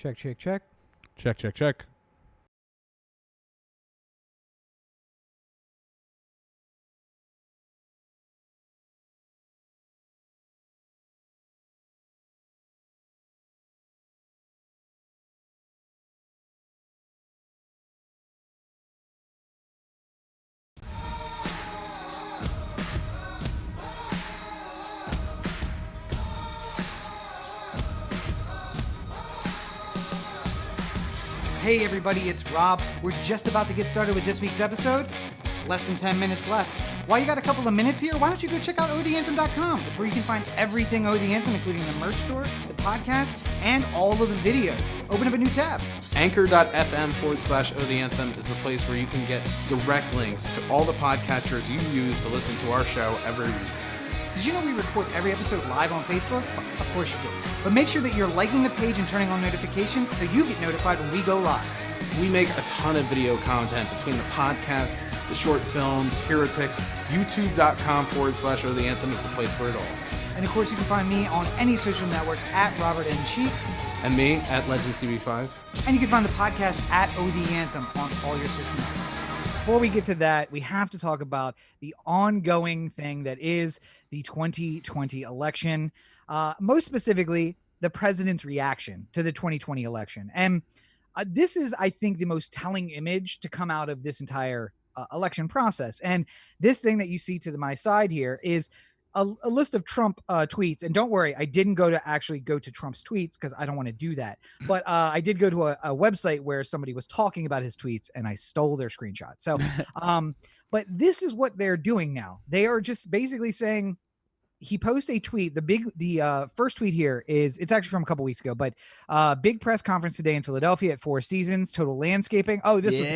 Check, check, check. Check, check, check. Hey everybody, it's Rob. We're just about to get started with this week's episode. Less than 10 minutes left. While you got a couple of minutes here, why don't you go check out OTheAnthem.com. It's where you can find everything OThe Anthem, including the merch store, the podcast, and all of the videos. Open up a new tab. Anchor.fm/OThe Anthem is the place where you can get direct links to all the podcatchers you use to listen to our show every week. Did you know we record every episode live on Facebook? Of course you do. But make sure that you're liking the page and turning on notifications so you get notified when we go live. We make a ton of video content between the podcast, the short films, Heretics. YouTube.com/OThe Anthem is the place for it all. And of course you can find me on any social network at Robert N. Cheap. And me at LegendCB5. And you can find the podcast at OThe Anthem on all your social networks. Before we get to that, we have to talk about the ongoing thing that is the 2020 election. Most specifically, the president's reaction to the 2020 election. And this is, I think, the most telling image to come out of this entire election process. And this thing that you see to my side here is a list of Trump tweets. And don't worry, I didn't go to Trump's tweets because I don't want to do that. But I did go to a website where somebody was talking about his tweets and I stole their screenshot. So, but this is what they're doing now. They are just basically saying, he posts a tweet. The first tweet here is, it's actually from a couple weeks ago, but big press conference today in Philadelphia at Four Seasons, total landscaping. Oh, this was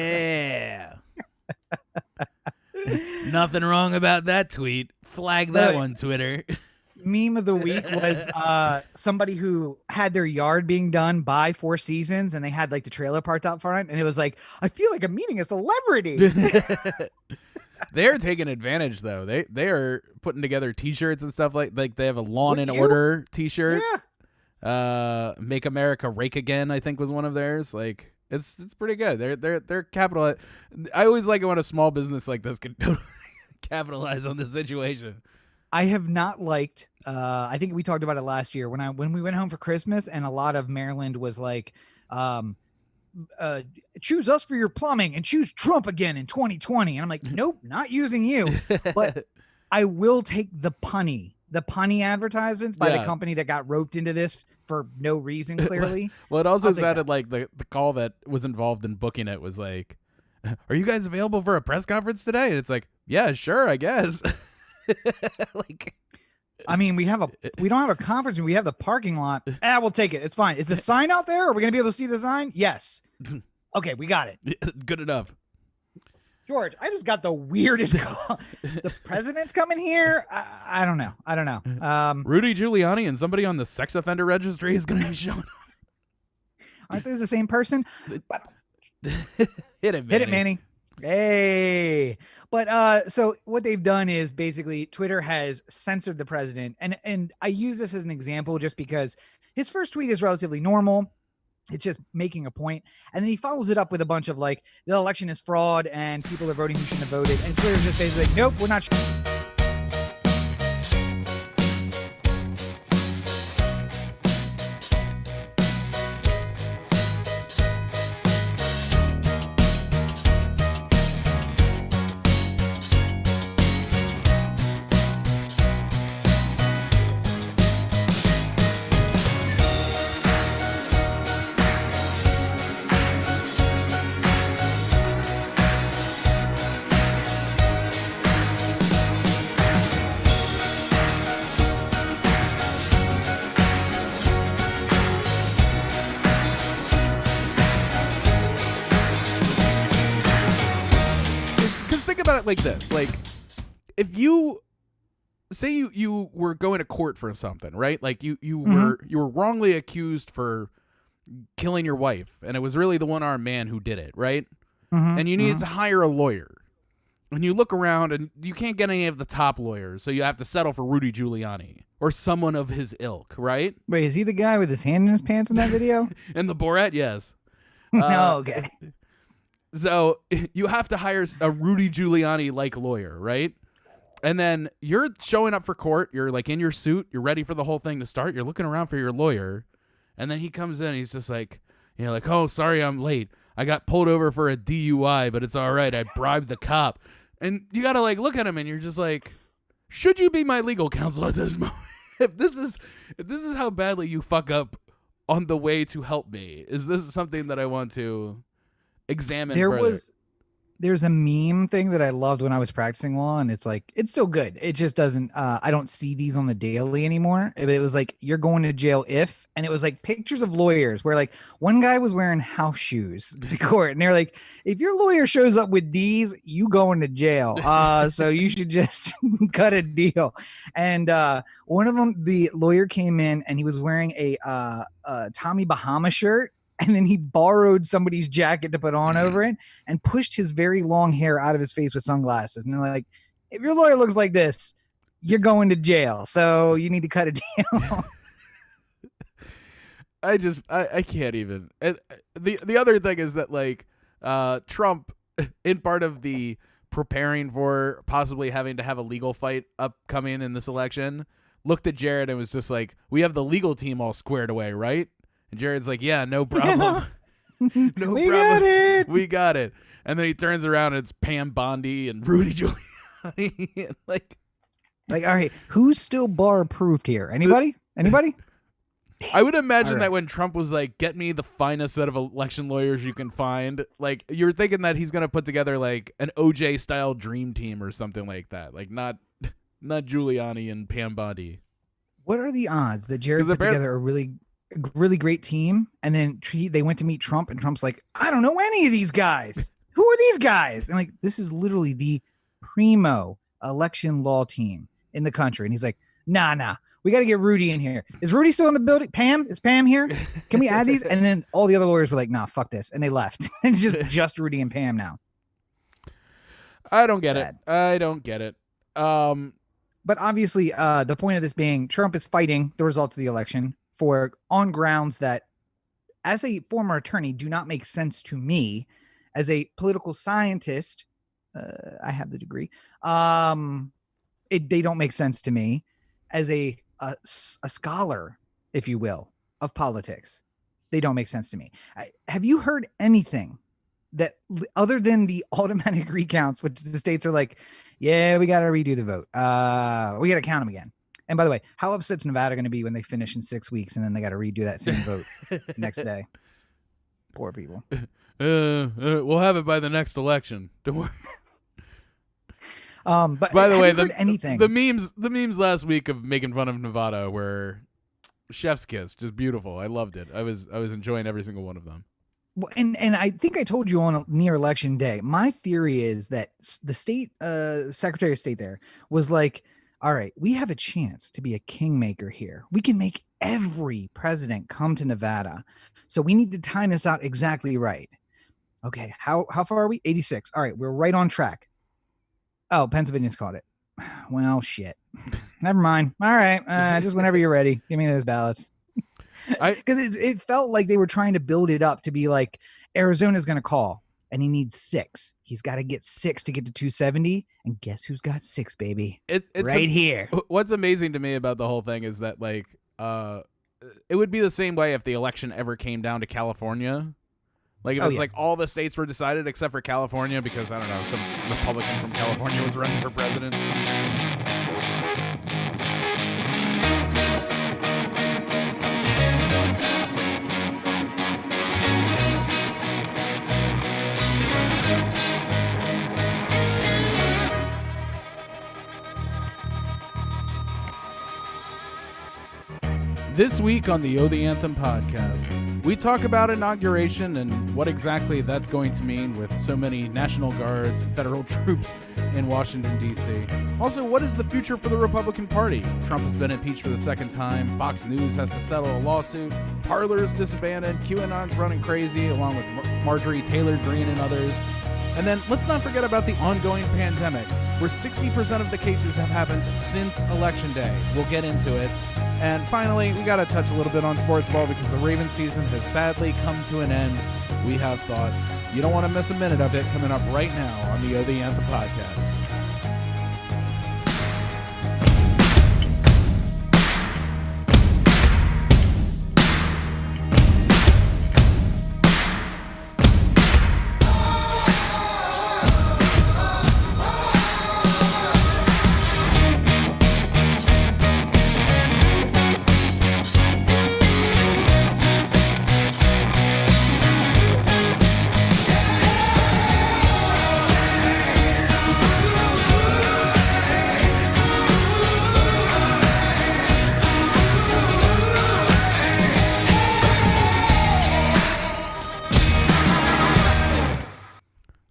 Nothing wrong about that tweet. Flag that one, Twitter. Meme of the week was somebody who had their yard being done by Four Seasons and they had like the trailer parked out front and it was like, I feel like I'm meeting a celebrity. They're taking advantage though. They are putting together t-shirts and stuff like they have a Lawn and Order t-shirt. Yeah. Make America Rake Again, I think was one of theirs. Like it's pretty good. They're capital. I always like it when a small business like this can totally capitalize on the situation. I have not liked I think we talked about it last year when we went home for Christmas and a lot of Maryland was like choose us for your plumbing and choose Trump again in 2020. And I'm like, nope, not using you. But I will take the punny advertisements by the company that got roped into this for no reason, clearly. Well, it also sounded like the call that was involved in booking it was like, are you guys available for a press conference today? And it's like, yeah, sure, I guess. Like, I mean, we don't have a conference room. We have the parking lot. We'll take it. It's fine. Is the sign out there? Are we going to be able to see the sign? Yes. Okay, we got it. Good enough. George, I just got the weirdest call. The president's coming here? I don't know. Rudy Giuliani and somebody on the sex offender registry is going to be showing up. Aren't those the same person? Hit it, Manny. Hey. But so what they've done is basically Twitter has censored the president. And I use this as an example just because his first tweet is relatively normal. It's just making a point. And then he follows it up with a bunch of like, the election is fraud and people are voting who shouldn't have voted. And Twitter's just basically like, nope, we're not. Like this, like if you say you were going to court for something, right? Like you were wrongly accused for killing your wife and it was really the one-armed man who did it, right? And you needed to hire a lawyer and you look around and you can't get any of the top lawyers, so you have to settle for Rudy Giuliani, or someone of his ilk, right? Wait, is he the guy with his hand in his pants in that video? In the Borat, yes. No, okay. So you have to hire a Rudy Giuliani-like lawyer, right? And then you're showing up for court. You're like in your suit. You're ready for the whole thing to start. You're looking around for your lawyer. And then he comes in. He's just like, oh, sorry, I'm late. I got pulled over for a DUI, but it's all right. I bribed the cop. And you got to like look at him and you're just like, should you be my legal counsel at this moment? If this is how badly you fuck up on the way to help me, is this something that I want to examine further? There's a meme thing that I loved when I was practicing law, and it's like, it's still good. It just doesn't, I don't see these on the daily anymore. But it was like, you're going to jail if, and it was like pictures of lawyers where like one guy was wearing house shoes to court. And they're like, if your lawyer shows up with these, you going to jail. So you should just cut a deal. And one of them, the lawyer came in and he was wearing a Tommy Bahama shirt. And then he borrowed somebody's jacket to put on over it and pushed his very long hair out of his face with sunglasses. And they're like, if your lawyer looks like this, you're going to jail. So you need to cut a deal. I can't even. And the other thing is that like Trump, in part of the preparing for possibly having to have a legal fight upcoming in this election, looked at Jared and was just like, we have the legal team all squared away, right? And Jared's like, yeah, no problem. No problem. Got it. We got it. And then he turns around and it's Pam Bondi and Rudy Giuliani. like, all right, who's still bar approved here? Anybody? I would imagine that when Trump was like, get me the finest set of election lawyers you can find, like you're thinking that he's going to put together like an OJ style dream team or something like that. Like not Giuliani and Pam Bondi. What are the odds that Jared put together a really great team, and then they went to meet Trump, and Trump's like, I don't know any of these guys. Who are these guys? And like, this is literally the primo election law team in the country. And he's like, nah, we got to get Rudy in here. Is Rudy still in the building? Pam? Is Pam here? Can we add these? And then all the other lawyers were like, nah, fuck this. And they left. And it's just Rudy and Pam now. I don't get it. But obviously, the point of this being Trump is fighting the results of the election on grounds that, as a former attorney, do not make sense to me. As a political scientist, I have the degree. They don't make sense to me. As a scholar, if you will, of politics, they don't make sense to me. Have you heard anything that, other than the automatic recounts, which the states are like, yeah, we got to redo the vote. We got to count them again. And by the way, how upset's Nevada going to be when they finish in 6 weeks and then they got to redo that same vote next day? Poor people. We'll have it by the next election. Don't worry. But by the way, the memes last week of making fun of Nevada were chef's kiss, just beautiful. I loved it. I was enjoying every single one of them. Well, and I think I told you on near election day, my theory is that the state secretary of state there was like, all right, we have a chance to be a kingmaker here. We can make every president come to Nevada. So we need to time this out exactly right. Okay, how far are we? 86. All right, we're right on track. Oh, Pennsylvania's caught it. Well, shit. Never mind. All right, just whenever you're ready, give me those ballots. Because it felt like they were trying to build it up to be like, Arizona's going to call, and he needs 6. He's got to get 6 to get to 270. And guess who's got 6, baby? It's right here. What's amazing to me about the whole thing is that, like, it would be the same way if the election ever came down to California. Like, if it's like all the states were decided except for California because, I don't know, some Republican from California was running for president. This week on the The Anthem podcast, we talk about inauguration and what exactly that's going to mean with so many National Guards and federal troops in Washington, D.C. Also, what is the future for the Republican Party? Trump has been impeached for the second time. Fox News has to settle a lawsuit. Parler's disbanded. QAnon's running crazy, along with Marjorie Taylor Greene and others. And then let's not forget about the ongoing pandemic. where 60% of the cases have happened since Election Day. We'll get into it. And finally, we got to touch a little bit on sports ball because the Ravens season has sadly come to an end. We have thoughts. You don't want to miss a minute of it coming up right now on the Oh, the Anthem podcast.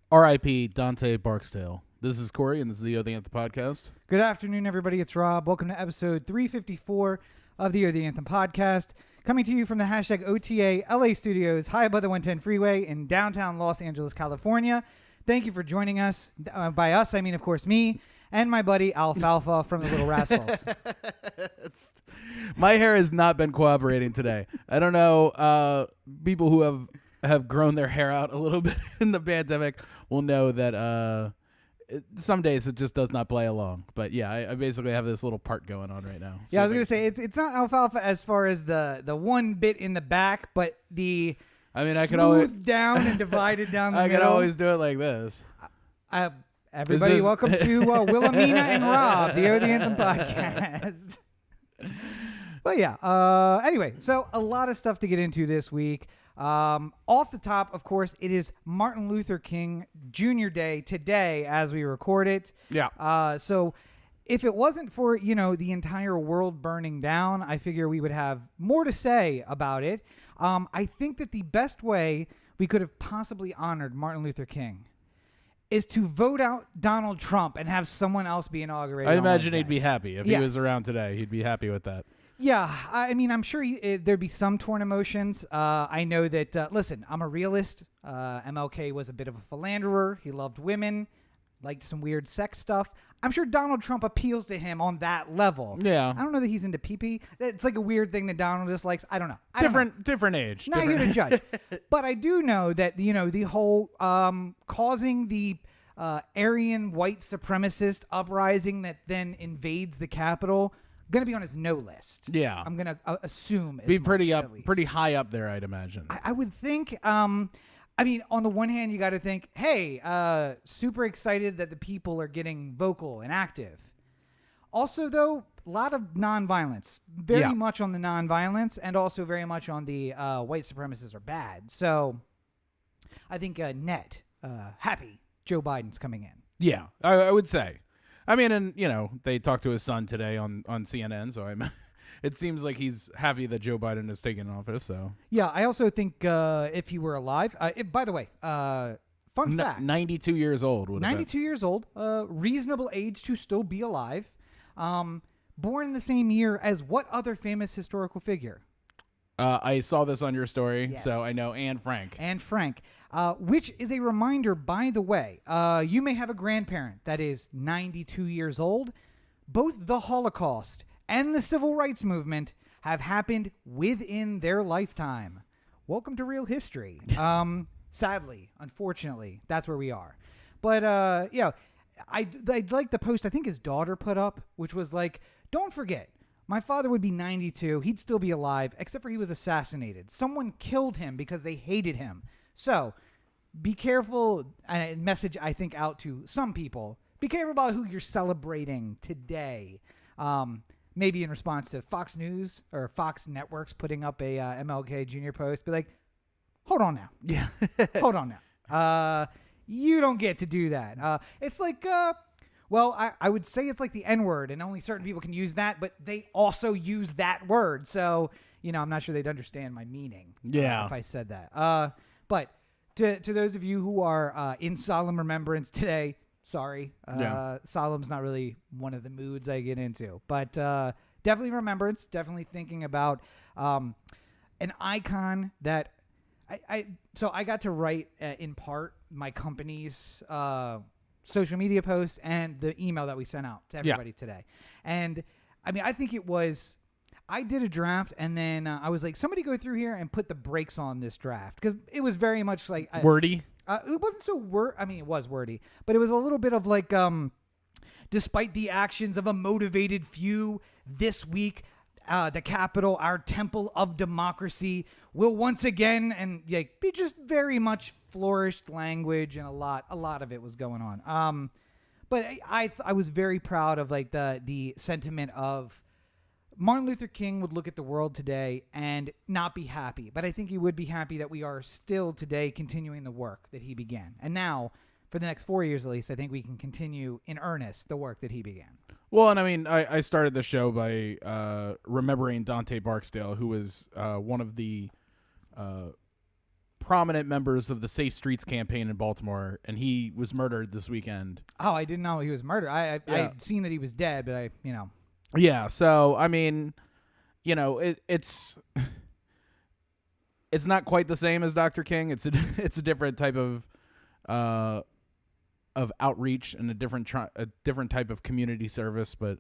R.I.P. Dante Barksdale. This is Corey, and this is the Oh, the Anthem podcast. Good afternoon, everybody. It's Rob. Welcome to episode 354 of the Oh, the Anthem podcast. Coming to you from the hashtag OTA LA studios, high above the 110 freeway in downtown Los Angeles, California. Thank you for joining us. By us, I mean, of course, me and my buddy Alfalfa from the Little Rascals. My hair has not been cooperating today. I don't know. People who have grown their hair out a little bit in the pandemic will know that some days it just does not play along. But yeah, I basically have this little part going on right now. Yeah, I was gonna say it's not alfalfa as far as the one bit in the back, but I could always down and divided down the I middle. could always do it like this. Everybody, welcome to Wilhelmina and Rob, the Oh, the Anthem podcast. But yeah, anyway, so a lot of stuff to get into this week. Off the top, of course, it is Martin Luther King Jr. Day today as we record it. Yeah. So if it wasn't for, the entire world burning down, I figure we would have more to say about it. I think that the best way we could have possibly honored Martin Luther King is to vote out Donald Trump and have someone else be inaugurated. I imagine he'd be happy. If Yes. he was around today, he'd be happy with that. Yeah, I mean, I'm sure there'd be some torn emotions. I know that, listen, I'm a realist. MLK was a bit of a philanderer. He loved women, liked some weird sex stuff. I'm sure Donald Trump appeals to him on that level. Yeah. I don't know that he's into pee-pee. It's like a weird thing that Donald dislikes. I don't know. Different age. Not here to judge. But I do know that, the whole causing the Aryan white supremacist uprising that then invades the Capitol going to be on his no list. Yeah. I'm going to assume. Be pretty high up there, I'd imagine. I would think, on the one hand, you got to think, hey, super excited that the people are getting vocal and active. Also, though, a lot of nonviolence. Very much on the nonviolence and also very much on the white supremacists are bad. So I think happy Joe Biden's coming in. Yeah, I would say. I mean, and, they talked to his son today on CNN, so it seems like he's happy that Joe Biden is taking office. So yeah, I also think if he were alive, by the way, fun fact. 92 years old. 92 years old, reasonable age to still be alive. Born in the same year as what other famous historical figure? I saw this on your story, Yes. so I know Anne Frank. Anne Frank, which is a reminder, by the way, you may have a grandparent that is 92 years old. Both the Holocaust and the Civil Rights Movement have happened within their lifetime. Welcome to real history. Sadly, unfortunately, that's where we are. But, I'd like the post I think his daughter put up, which was like, don't forget, my father would be 92. He'd still be alive, except for he was assassinated. Someone killed him because they hated him. So be careful. A message, I think, out to some people. Be careful about who you're celebrating today. Maybe in response to Fox News or Fox Networks putting up a MLK Jr. post. Be like, hold on now. Yeah. Hold on now. You don't get to do that. It's like... I would say it's like the N-word, and only certain people can use that, but they also use that word. So, I'm not sure they'd understand my meaning if I said that. But to those of you who are in solemn remembrance today, sorry. Solemn's not really one of the moods I get into. But definitely remembrance, definitely thinking about an icon that I got to write, in part, my company's social media posts and the email that we sent out to everybody today. And I mean, I think I did a draft, and then I was like, somebody go through here and put the brakes on this draft, because it was very much like wordy. It wasn't so I mean, it was wordy, but it was a little bit of like, despite the actions of a motivated few this week, the Capitol, our temple of democracy, will once again and be just very much flourished language, and a lot of it was going on. But I was very proud of like the sentiment of Martin Luther King would look at the world today and not be happy, but I think he would be happy that we are still today continuing the work that he began. And now, for the next 4 years at least, I think we can continue in earnest the work that he began. Well, and I mean, I started the show by remembering Dante Barksdale, who was one of the prominent members of the Safe Streets campaign in Baltimore, and he was murdered this weekend. Oh, I didn't know he was murdered. I'd seen that he was dead, but Yeah, so I mean, it's not quite the same as Dr. King. It's a different type of outreach and a different type of community service. But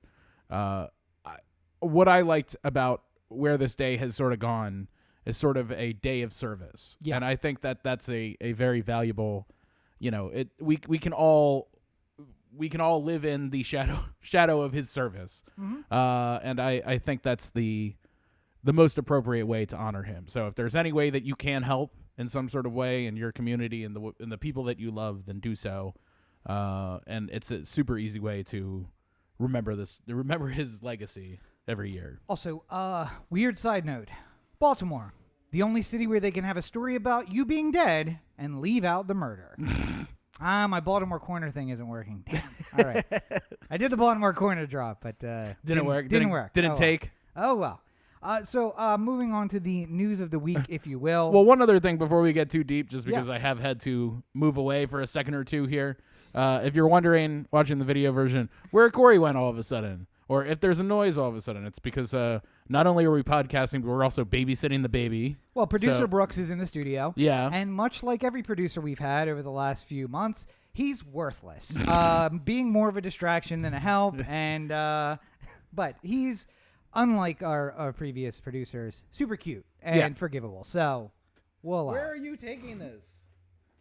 what I liked about where this day has sort of gone is sort of a day of service, and I think that's a very valuable. We can all live in the shadow of his service. Mm-hmm. And I think that's the most appropriate way to honor him. So if there's any way that you can help in some sort of way in your community and the people that you love, then do so. And it's a super easy way to remember his legacy every year. Also, weird side note, Baltimore, the only city where they can have a story about you being dead and leave out the murder. My Baltimore corner thing isn't working. Damn. All right. I did the Baltimore corner drop, but didn't work. Didn't take. Oh, well. So moving on to the news of the week, if you will. Well, one other thing before we get too deep, just because I have had to move away for a second or two here. If you're wondering, watching the video version, where Corey went all of a sudden, or if there's a noise all of a sudden, it's because not only are we podcasting, but we're also babysitting the baby. Well, producer Brooks is in the studio. Yeah. And much like every producer we've had over the last few months, he's worthless. Being more of a distraction than a help. And but he's, unlike our previous producers, super cute and forgivable. So we'll allow. Where are you taking this?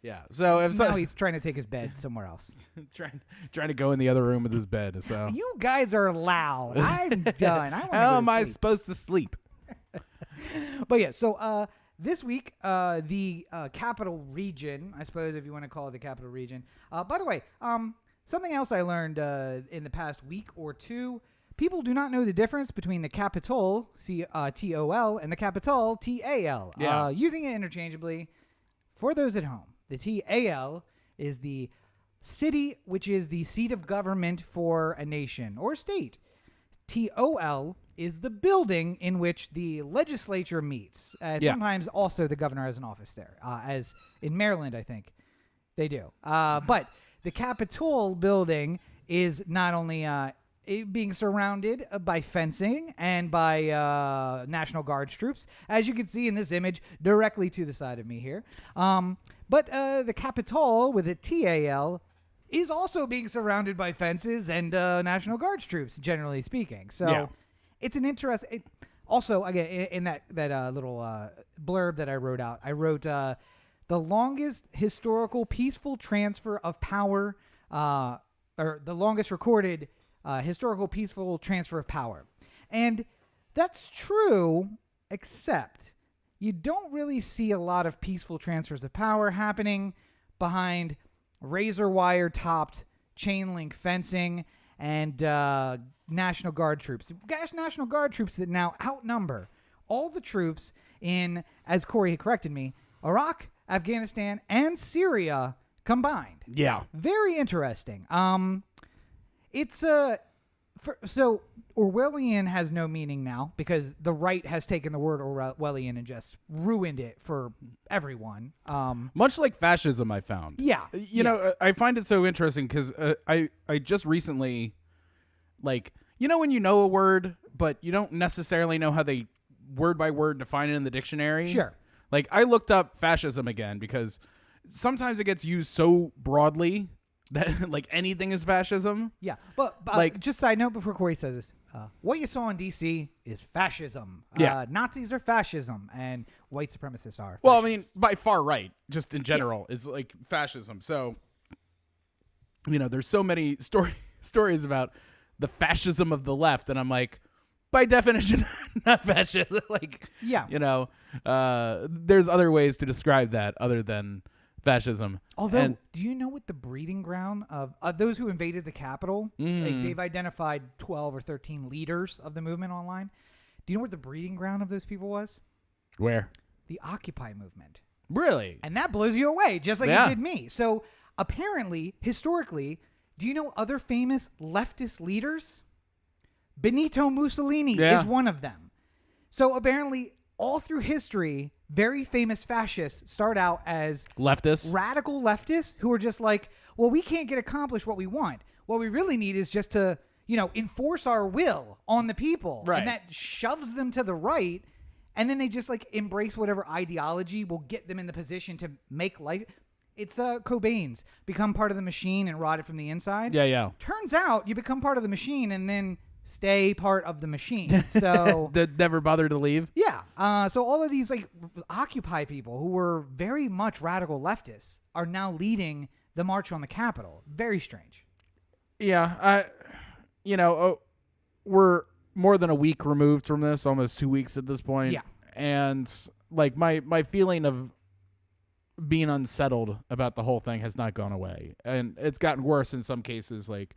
Yeah. So if now he's trying to take his bed somewhere else. trying to go in the other room with his bed. So you guys are loud. I'm done. How am I supposed to sleep? But yeah, so this week, the Capital Region, I suppose if you want to call it the Capital Region. By the way, something else I learned in the past week or two, people do not know the difference between the Capitol, T-O-L, and the Capitol, T-A-L. Yeah. Using it interchangeably. For those at home, the T-A-L is the city, which is the seat of government for a nation or state. T-O-L is the building in which the legislature meets. Sometimes also the governor has an office there, as in Maryland, I think they do. But the Capitol building is not only being surrounded by fencing and by National Guard troops, as you can see in this image directly to the side of me here. But the Capitol with a T-A-L is also being surrounded by fences and National Guard troops, generally speaking. So it's an interesting. Also, again, in that little blurb that I wrote out, I wrote the longest historical peaceful transfer of power, or the longest recorded historical peaceful transfer of power. And that's true, except you don't really see a lot of peaceful transfers of power happening behind razor wire topped chain link fencing and National Guard troops. National Guard troops that now outnumber all the troops in, as Corey had corrected me, Iraq, Afghanistan, and Syria combined. Yeah. Very interesting. It's so Orwellian has no meaning now because the right has taken the word Orwellian and just ruined it for everyone. Much like fascism, I found. Yeah. You know, I find it so interesting because I just recently, like, you know when you know a word, but you don't necessarily know how they word by word define it in the dictionary? Sure. Like, I looked up fascism again because sometimes it gets used so broadly that like anything is fascism. Yeah, but Like- just side note before Corey says this, what you saw in DC is fascism. Yeah. Nazis are fascism, and white supremacists are. Well, I mean, fascists. by far right, just in general, is like fascism. So, there's so many stories about the fascism of the left, and I'm like, by definition, not fascism. Like, Yeah. there's other ways to describe that other than fascism. Although, do you know what the breeding ground of those who invaded the Capitol? Mm. Like, they've identified 12 or 13 leaders of the movement online. Do you know what the breeding ground of those people was? Where? The Occupy movement. Really? And that blows you away, just like Yeah. it did me. So apparently, historically, do you know other famous leftist leaders? Benito Mussolini Yeah. is one of them. So apparently, all through history, very famous fascists start out as Leftists? radical leftists who are just like, well, we can't get accomplished what we want. What we really need is just to, enforce our will on the people. Right. And that shoves them to the right. And then they just like embrace whatever ideology will get them in the position to make life. It's Cobain's become part of the machine and rot it from the inside. Yeah. Turns out you become part of the machine and then stay part of the machine. So That never bothered to leave? yeah. So all of these like Occupy people who were very much radical leftists are now leading the march on the Capitol. Very strange. Yeah. We're more than a week removed from this, almost 2 weeks at this point. Yeah. And like my feeling of being unsettled about the whole thing has not gone away. And it's gotten worse in some cases. Like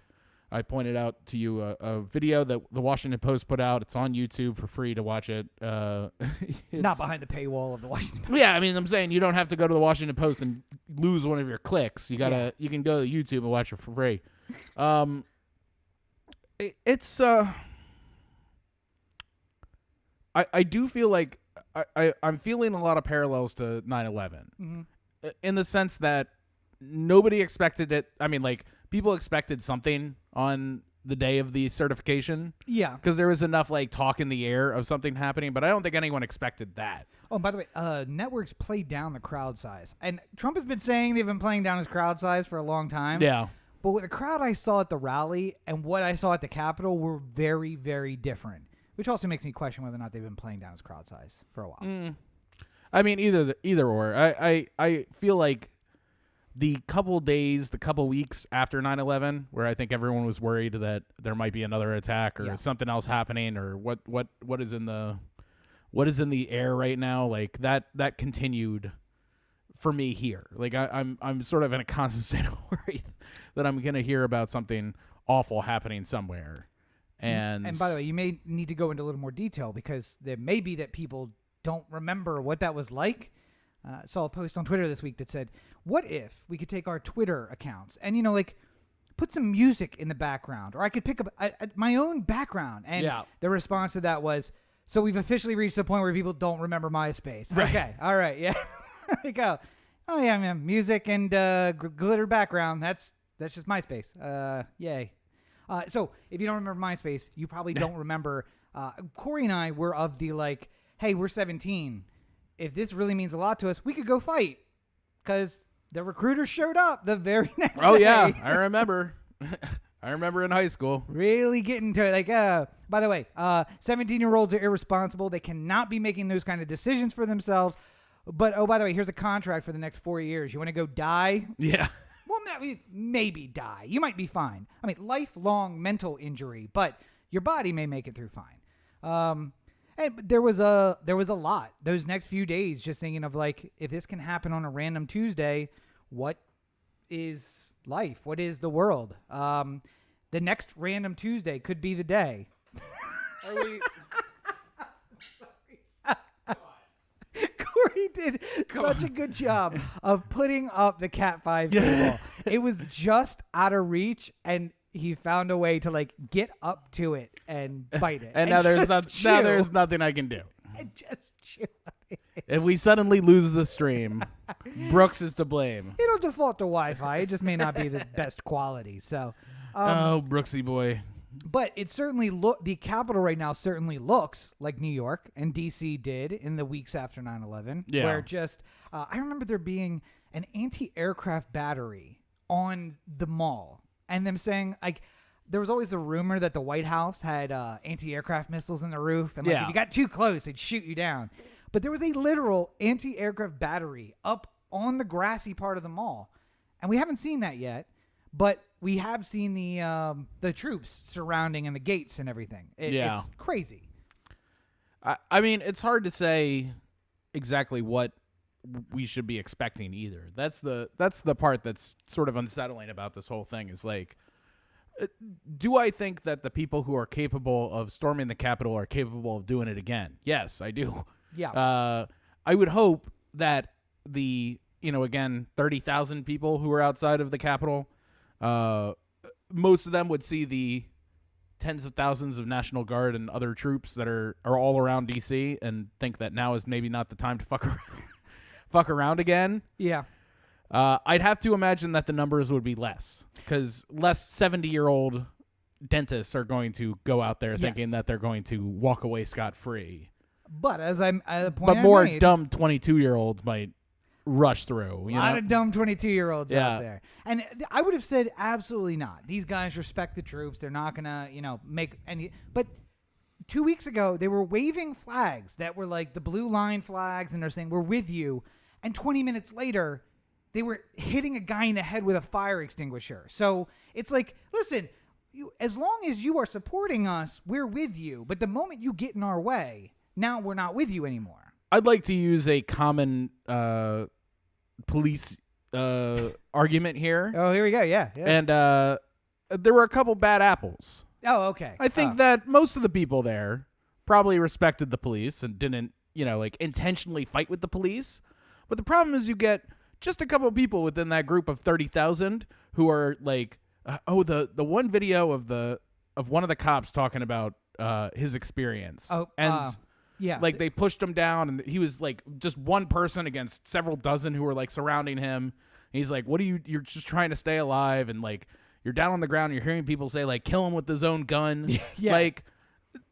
I pointed out to you a video that the Washington Post put out. It's on YouTube for free to watch it. Not behind the paywall of the Washington Post. Yeah, I mean, I'm saying you don't have to go to the Washington Post and lose one of your clicks. You can go to YouTube and watch it for free. I do feel like I'm feeling a lot of parallels to 9/11 in the sense that nobody expected it. I mean, like people expected something on the day of the certification. Yeah. Because there was enough like talk in the air of something happening, but I don't think anyone expected that. Oh, by the way, networks play down the crowd size. And Trump has been saying they've been playing down his crowd size for a long time. Yeah. But with the crowd I saw at the rally and what I saw at the Capitol were very, very different, which also makes me question whether or not they've been playing down his crowd size for a while. I mean, either or. I feel like the couple weeks after 9/11, where I think everyone was worried that there might be another attack or something else happening, or what is in the air right now, like that continued for me here. Like I'm sort of in a constant state of worry that I'm gonna hear about something awful happening somewhere. And by the way, you may need to go into a little more detail because there may be that people don't remember what that was like. Saw a post on Twitter this week that said, what if we could take our Twitter accounts and, like put some music in the background, or I could pick up my own background. And the response to that was, so we've officially reached the point where people don't remember MySpace. Right. Okay. All right. Yeah. There you go. Oh yeah, man. Music and glitter background. That's just MySpace. Yay. So if you don't remember MySpace, you probably don't remember. Corey and I were of the like, hey, we're 17. If this really means a lot to us, we could go fight because the recruiters showed up the very next day. Oh yeah, I remember. I remember in high school. Really getting to it. Like, by the way, 17-year-olds are irresponsible. They cannot be making those kind of decisions for themselves. But, oh, by the way, here's a contract for the next 4 years. You want to go die? Yeah. Well, maybe die. You might be fine. I mean, lifelong mental injury, but your body may make it through fine. And there was a lot those next few days just thinking of like, if this can happen on a random Tuesday, what is life? What is the world? The next random Tuesday could be the day. Are we? Corey did such a good job of putting up the Cat 5 table. It was just out of reach, and he found a way to like get up to it and bite it. And now there's nothing I can do. And just chew on it. If we suddenly lose the stream, Brooks is to blame. It'll default to Wi-Fi. It just may not be the best quality. So, Oh, Brooksy boy. but it certainly the Capitol right now certainly looks like New York and DC did in the weeks after 9/11. Yeah. Where just I remember there being an anti-aircraft battery on the mall and them saying, like, there was always a rumor that the White House had anti-aircraft missiles in the roof. And, like, if you got too close, they'd shoot you down. But there was a literal anti-aircraft battery up on the grassy part of the mall. And we haven't seen that yet. But we have seen the troops surrounding and the gates and everything. It's crazy. I mean, it's hard to say exactly what we should be expecting either. That's the part that's sort of unsettling about this whole thing is like, do I think that the people who are capable of storming the Capitol are capable of doing it again? Yes, I do. Yeah. I would hope that again, 30,000 people who are outside of the Capitol, most of them would see the tens of thousands of National Guard and other troops that are all around D.C. and think that now is maybe not the time to fuck around again. Yeah. I'd have to imagine that the numbers would be less because less 70-year-old dentists are going to go out there thinking that they're going to walk away scot-free. But as more dumb 22-year-olds might rush through. A lot of dumb 22-year-olds out there. And I would have said absolutely not. These guys respect the troops. They're not going to, make any. But 2 weeks ago, they were waving flags that were like the blue line flags, and they're saying, we're with you. And 20 minutes later, they were hitting a guy in the head with a fire extinguisher. So it's like, listen, as long as you are supporting us, we're with you. But the moment you get in our way, now we're not with you anymore. I'd like to use a common police argument here. Oh, here we go. Yeah. And there were a couple bad apples. Oh, okay. I think that most of the people there probably respected the police and didn't, intentionally fight with the police. But the problem is you get just a couple of people within that group of 30,000 who are like, the one video of one of the cops talking about his experience. Like they pushed him down and he was like just one person against several dozen who were like surrounding him. And he's like, you're just trying to stay alive. And like, you're down on the ground. And you're hearing people say like, kill him with his own gun. Yeah. Like,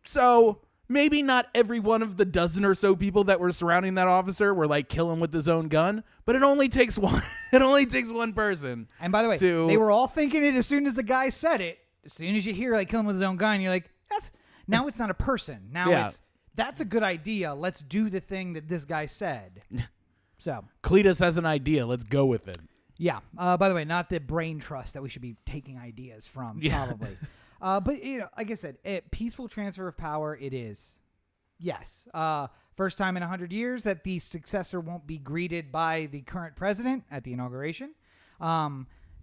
so maybe not every one of the dozen or so people that were surrounding that officer were like, kill him with his own gun. But it only takes one. It only takes one person. And by the way, they were all thinking it as soon as the guy said it. As soon as you hear like kill him with his own gun, you're like, now it's not a person. Now that's a good idea. Let's do the thing that this guy said. So Cletus has an idea. Let's go with it. Yeah. By the way, not the brain trust that we should be taking ideas from, probably. But, like I said, peaceful transfer of power, it is. Yes. First time in 100 years that the successor won't be greeted by the current president at the inauguration.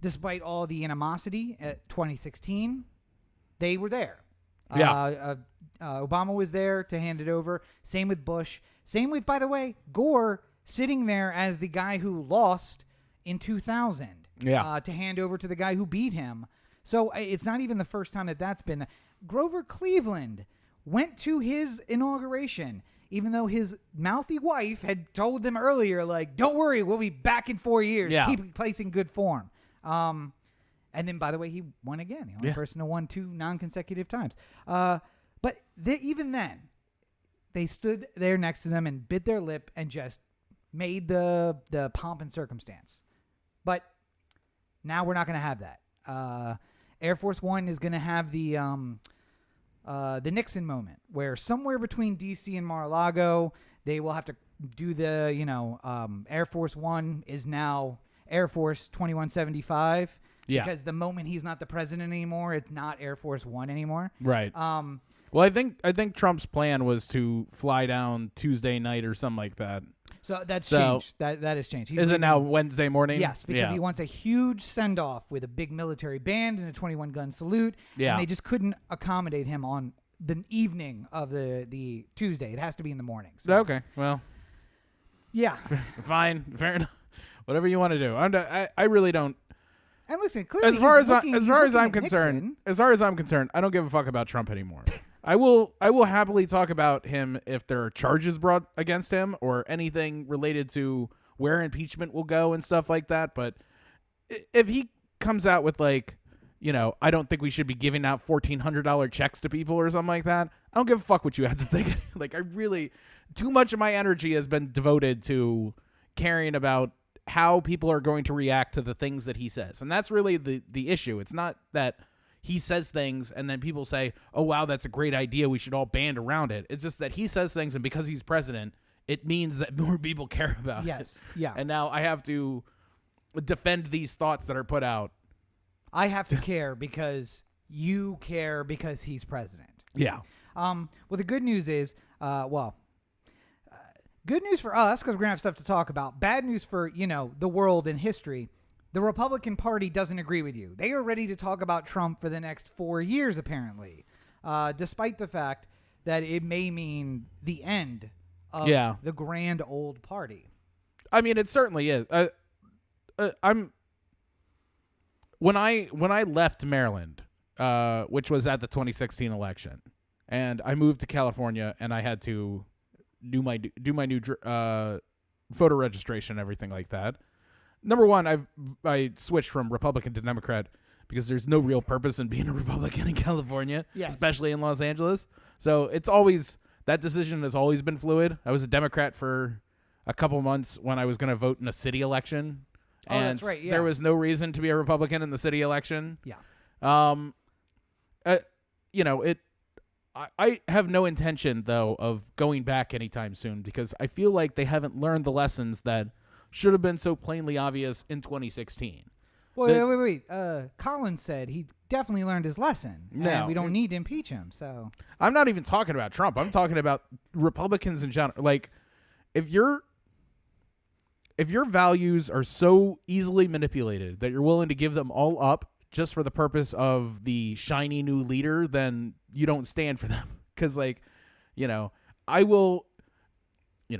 Despite all the animosity at 2016, they were there. Obama was there to hand it over. Same with Bush. Same with, by the way, Gore sitting there as the guy who lost in 2000 to hand over to the guy who beat him. So it's not even the first time that's been. Grover Cleveland went to his inauguration, even though his mouthy wife had told them earlier, like, don't worry, we'll be back in 4 years. Yeah. Keep placing good form. And then, by the way, he won again. The only person to won 2 non-consecutive times. But even then, they stood there next to them and bit their lip and just made the pomp and circumstance. But now we're not going to have that. Air Force One is going to have the Nixon moment, where somewhere between D.C. and Mar-a-Lago, they will have to do the, Air Force One is now Air Force 2175. Yeah. Because the moment he's not the president anymore, it's not Air Force One anymore. Right. Well, I think Trump's plan was to fly down Tuesday night or something like that. So that's changed. That has changed. Is it now Wednesday morning? Yes, because he wants a huge send-off with a big military band and a 21-gun salute. Yeah. And they just couldn't accommodate him on the evening of the Tuesday. It has to be in the morning. So. Okay, well. Yeah. Fine. Fair enough. Whatever you want to do. I really don't. And listen, clearly as far as I'm concerned, I don't give a fuck about Trump anymore. I will happily talk about him if there are charges brought against him or anything related to where impeachment will go and stuff like that. But if he comes out with like, I don't think we should be giving out $1,400 checks to people or something like that, I don't give a fuck what you have to think. Like, too much of my energy has been devoted to caring about how people are going to react to the things that he says. And that's really the issue. It's not that he says things and then people say, oh, wow, that's a great idea. We should all band around it. It's just that he says things, and because he's president, it means that more people care about it. Yes. Yeah. And now I have to defend these thoughts that are put out. I have to care because you care because he's president. Yeah. Well, the good news is, good news for us because we're going to have stuff to talk about. Bad news for, the world and history. The Republican Party doesn't agree with you. They are ready to talk about Trump for the next 4 years, apparently, despite the fact that it may mean the end of the grand old party. I mean, it certainly is. When I left Maryland, which was at the 2016 election, and I moved to California, and I had to do my new voter registration and everything like that. Number one, I switched from Republican to Democrat because there's no real purpose in being a Republican in California, especially in Los Angeles. So that decision has always been fluid. I was a Democrat for a couple months when I was going to vote in a city election. Oh, and that's right. Yeah. There was no reason to be a Republican in the city election. Yeah. I have no intention, though, of going back anytime soon because I feel like they haven't learned the lessons that should have been so plainly obvious in 2016. Well, wait. Collins said he definitely learned his lesson. No. And we don't need to impeach him. So I'm not even talking about Trump. I'm talking about Republicans in general. Like, if your values are so easily manipulated that you're willing to give them all up just for the purpose of the shiny new leader, then you don't stand for them. Because, I will,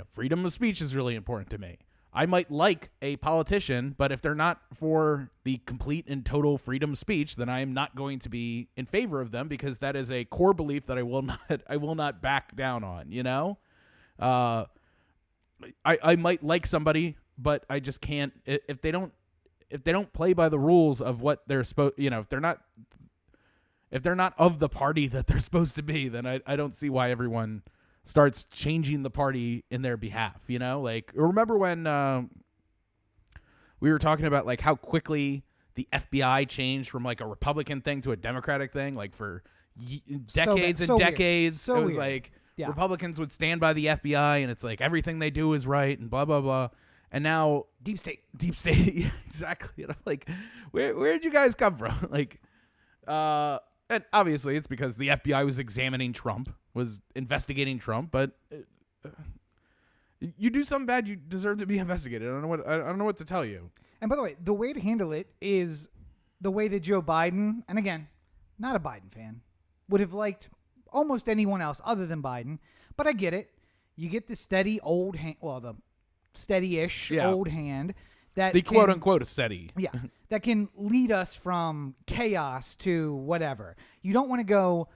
freedom of speech is really important to me. I might like a politician, but if they're not for the complete and total freedom of speech, then I am not going to be in favor of them because that is a core belief that I will not back down on, I might like somebody, but I just can't if they don't play by the rules of what they're supposed, if they're not of the party that they're supposed to be, then I don't see why everyone starts changing the party in their behalf, Like, remember when we were talking about, like, how quickly the FBI changed from, like, a Republican thing to a Democratic thing, like, for decades and decades. So it was weird. like Republicans would stand by the FBI, and it's like everything they do is right, and blah, blah, blah. And now deep state. Yeah, exactly. And I'm like, where did you guys come from? Like, and obviously it's because the FBI was examining Trump, was investigating Trump. But you do something bad, you deserve to be investigated. I don't know what to tell you. And by the way, the way to handle it is the way that Joe Biden, and again, not a Biden fan, would have liked almost anyone else other than Biden. But I get it. You get the steady old hand. Well, the steady-ish old hand that the quote-unquote is steady. Yeah, that can lead us from chaos to whatever. You don't want to go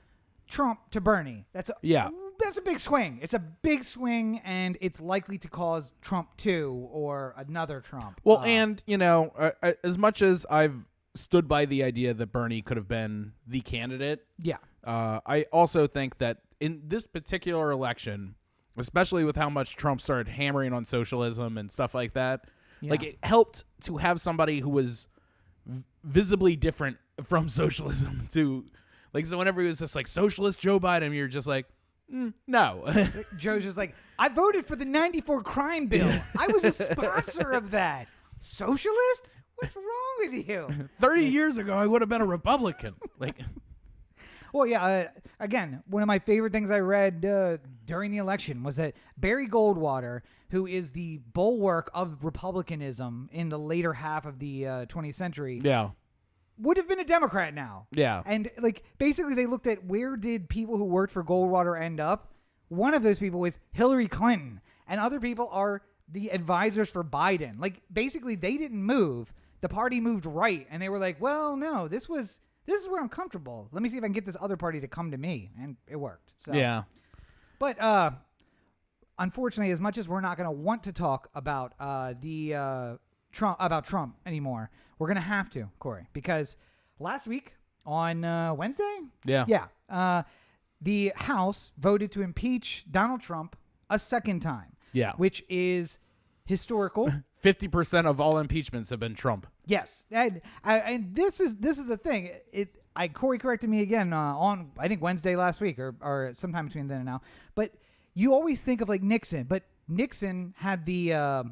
Trump to Bernie. That's a big swing. It's a big swing, and it's likely to cause Trump 2 or another Trump. Well, and, as much as I've stood by the idea that Bernie could have been the candidate, I also think that in this particular election, especially with how much Trump started hammering on socialism and stuff like that, like, it helped to have somebody who was visibly different from socialism to, like, so whenever he was just like socialist Joe Biden, you're just like, no. Joe's just like, I voted for the 94 crime bill. I was a sponsor of that. Socialist? What's wrong with you? 30 years ago, I would have been a Republican. Like, well, yeah, again, one of my favorite things I read during the election was that Barry Goldwater, who is the bulwark of Republicanism in the later half of the 20th century, would have been a Democrat now. Yeah. And, like, basically they looked at where did people who worked for Goldwater end up. One of those people was Hillary Clinton, and other people are the advisors for Biden. Like, basically they didn't move. The party moved right, and they were like, well, no, this is where I'm comfortable. Let me see if I can get this other party to come to me. And it worked. So. Yeah. But unfortunately, as much as we're not going to want to talk about Trump anymore, we're going to have to, Corey, because last week on Wednesday, the House voted to impeach Donald Trump a second time. Yeah. Which is historical 50% of all impeachments have been Trump. Yes, and this is the thing. Corey corrected me again on I think Wednesday last week or sometime between then and now. But you always think of like Nixon, but Nixon had the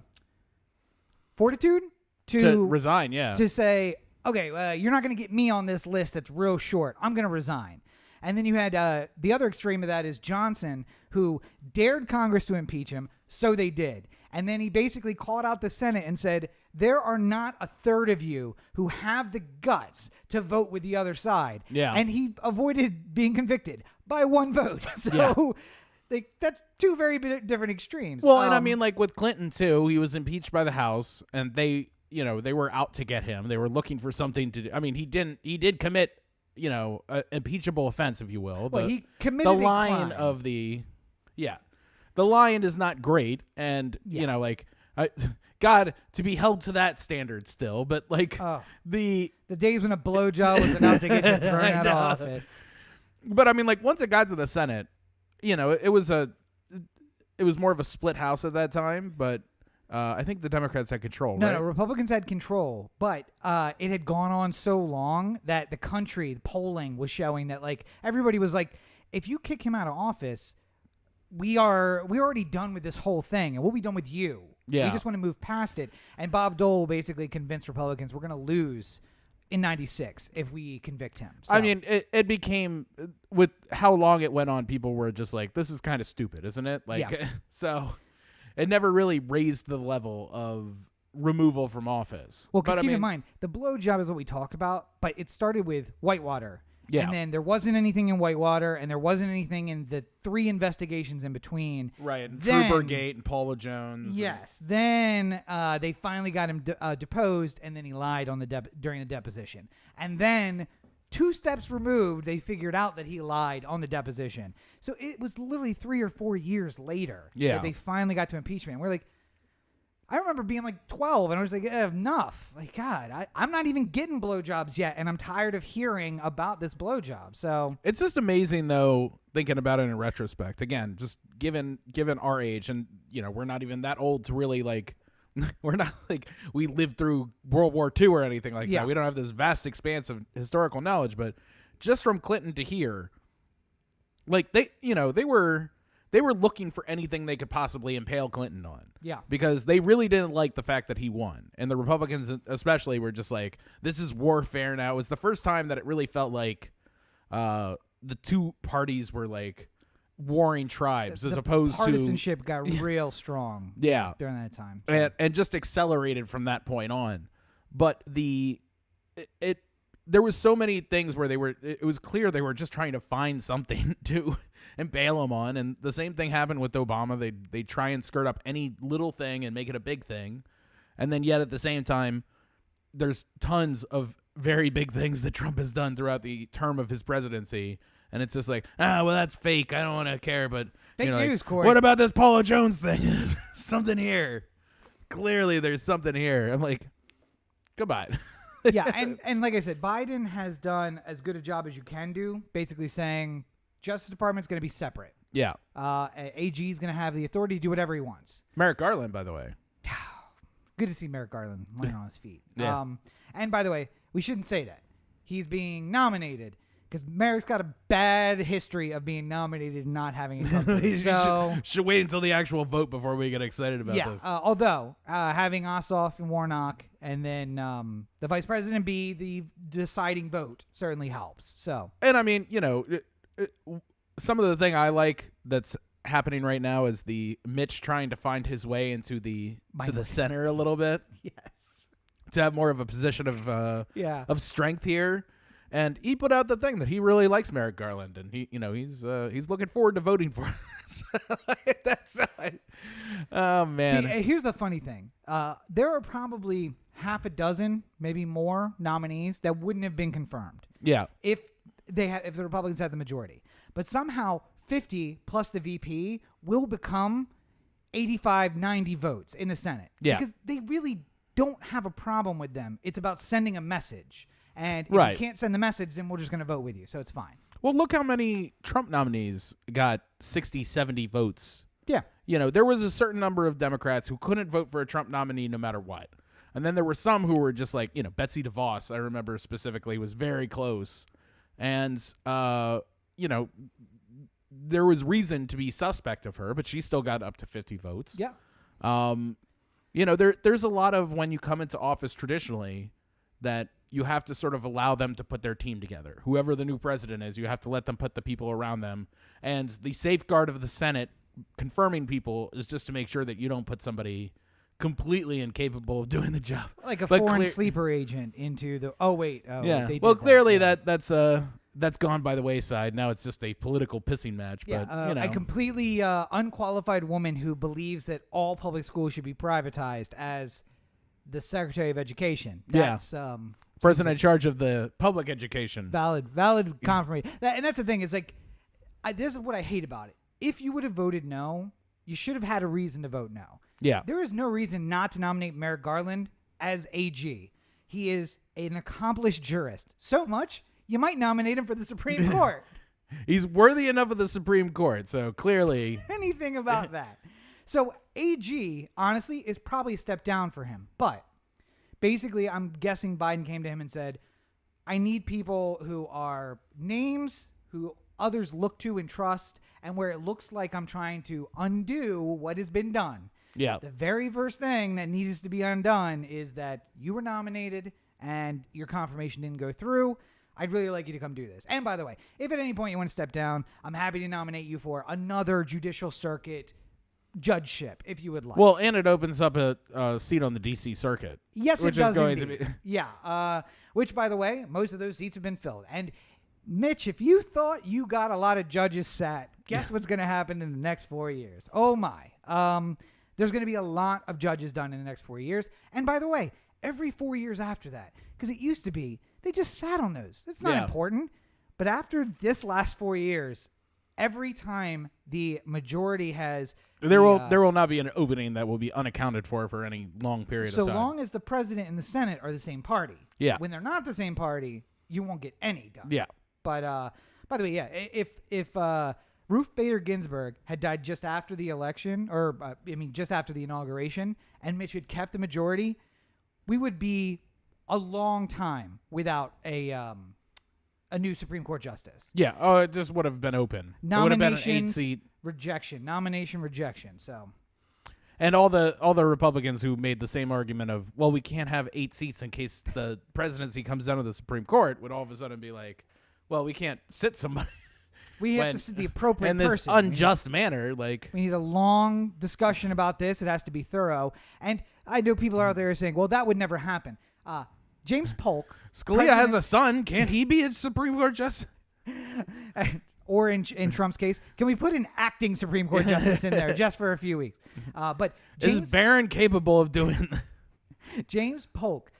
fortitude to resign, to say, okay, you're not going to get me on this list that's real short. I'm going to resign. And then you had the other extreme of that is Johnson, who dared Congress to impeach him, so they did. And then he basically called out the Senate and said, there are not a third of you who have the guts to vote with the other side. Yeah. And he avoided being convicted by one vote. So that's two very different extremes. Well, and I mean, like with Clinton, too, he was impeached by the House, and they were out to get him. They were looking for something to do. I mean, he did commit, an impeachable offense, if you will. Well, he committed the line of the line is not great, and God, to be held to that standard still, but like the days when a blowjob was enough to get you thrown out of office. But I mean, like once it got to the Senate, it was more of a split house at that time, but I think the Democrats had control. No, right? no, Republicans had control, but it had gone on so long that the polling was showing that like everybody was like, if you kick him out of office, we're already done with this whole thing, and we'll be done with you. Yeah. We just want to move past it. And Bob Dole basically convinced Republicans we're going to lose in 96 if we convict him. So. I mean, it became, with how long it went on, people were just like, this is kind of stupid, isn't it? Like, so it never really raised the level of removal from office. Well, because keep in mind, the blowjob is what we talk about, but it started with Whitewater. Yeah. And then there wasn't anything in Whitewater, and there wasn't anything in the 3 investigations in between. Right. And then, Troopergate and Paula Jones. Yes. Then they finally got him deposed, and then he lied on during the deposition. And then 2 steps removed, they figured out that he lied on the deposition. So it was literally 3 or 4 years later that they finally got to impeachment. And we're like, I remember being like 12, and I was like, enough. Like, God, I'm not even getting blowjobs yet, and I'm tired of hearing about this blowjob. So it's just amazing, though, thinking about it in retrospect. Again, just given our age, and we're not even that old to really like. We're not like we lived through World War II or anything like that. We don't have this vast expanse of historical knowledge, but just from Clinton to here, like they were looking for anything they could possibly impale Clinton on. Yeah. Because they really didn't like the fact that he won. And the Republicans especially were just like, this is warfare now. It was the first time that it really felt like the two parties were like warring tribes as opposed to... partisanship got real strong during that time. So. And just accelerated from that point on. But there was so many things where it was clear they were just trying to find something to impale him on, and the same thing happened with Obama. They try and skirt up any little thing and make it a big thing, and then yet at the same time, there's tons of very big things that Trump has done throughout the term of his presidency, and it's just like, well, that's fake. I don't want to care, but fake news, Corey. What about this Paula Jones thing? Something here. Clearly, there's something here. I'm like, goodbye. Yeah, and like I said, Biden has done as good a job as you can do, basically saying Justice Department's going to be separate. Yeah. AG is going to have the authority to do whatever he wants. Merrick Garland, by the way. Good to see Merrick Garland laying on his feet. Yeah. And by the way, we shouldn't say that. He's being nominated because Merrick's got a bad history of being nominated and not having a company. So should wait until the actual vote before we get excited about this. Although having Ossoff and Warnock and then the vice president be the deciding vote certainly helps. So, and I mean, some of the thing I like that's happening right now is the Mitch trying to find his way into the center a little bit. Yes, to have more of a position of strength here. And he put out the thing that he really likes Merrick Garland, and he's looking forward to voting for us. Oh man! See, here's the funny thing: there are probably half a dozen, maybe more, nominees that wouldn't have been confirmed. Yeah. If the Republicans had the majority, but somehow 50 plus the VP will become 85, 90 votes in the Senate. Yeah. Because they really don't have a problem with them. It's about sending a message. And if right. you can't send the message, then we're just going to vote with you. So it's fine. Well, look how many Trump nominees got 60, 70 votes. Yeah. there was a certain number of Democrats who couldn't vote for a Trump nominee no matter what. And then there were some who were just like, Betsy DeVos, I remember specifically, was very close. And, there was reason to be suspect of her, but she still got up to 50 votes. Yeah. There's a lot of when you come into office traditionally that you have to sort of allow them to put their team together. Whoever the new president is, you have to let them put the people around them. And the safeguard of the Senate confirming people is just to make sure that you don't put somebody completely incapable of doing the job. Like a foreign sleeper agent into the... Oh, wait. Oh, yeah. They Well, did clearly that. that's gone by the wayside. Now it's just a political pissing match. Yeah, But, a completely unqualified woman who believes that all public schools should be privatized as the Secretary of Education. That's person in charge of the public education. valid confirmation. And that's the thing. Is like, this is what I hate about it. If you would have voted no, you should have had a reason to vote no. Yeah. There is no reason not to nominate Merrick Garland as AG. He is an accomplished jurist. So much, you might nominate him for the Supreme Court. He's worthy enough of the Supreme Court, so clearly... Anything about that. So AG, honestly, is probably a step down for him. But basically, I'm guessing Biden came to him and said, I need people who are names, who others look to and trust, and where it looks like I'm trying to undo what has been done. Yeah. The very first thing that needs to be undone is that you were nominated and your confirmation didn't go through. I'd really like you to come do this. And by the way, if at any point you want to step down, I'm happy to nominate you for another judicial circuit judgeship, if you would like. Well, and it opens up a seat on the D.C. circuit. Yes, which it does is going indeed. to be. Yeah. Which, by the way, most of those seats have been filled. And Mitch, if you thought you got a lot of judges sat, guess what's going to happen in the next 4 years? Oh, my. There's going to be a lot of judges done in the next 4 years. And by the way, every 4 years after that, because it used to be, they just sat on those. It's not important. But after this last 4 years, every time the majority has... There will not be an opening that will be unaccounted for any long period of time. So long as the president and the Senate are the same party. Yeah. When they're not the same party, you won't get any done. Yeah. But by the way, yeah, if Ruth Bader Ginsburg had died just after the election, or just after the inauguration, and Mitch had kept the majority, we would be a long time without a new Supreme Court justice. Yeah. Oh, it just would have been open. It would have been an 8-seat nomination rejection. So. And all the Republicans who made the same argument of, well, we can't have 8 seats in case the presidency comes down to the Supreme Court, would all of a sudden be like, well, we can't sit somebody. We have to sit the appropriate person. In this unjust manner. Like, we need a long discussion about this. It has to be thorough. And I know people out there saying, well, that would never happen. James Polk. Scalia has a son. Can't he be a Supreme Court justice? Or in Trump's case, can we put an acting Supreme Court justice in there just for a few weeks? But Is Barron capable of doing that? James Polk,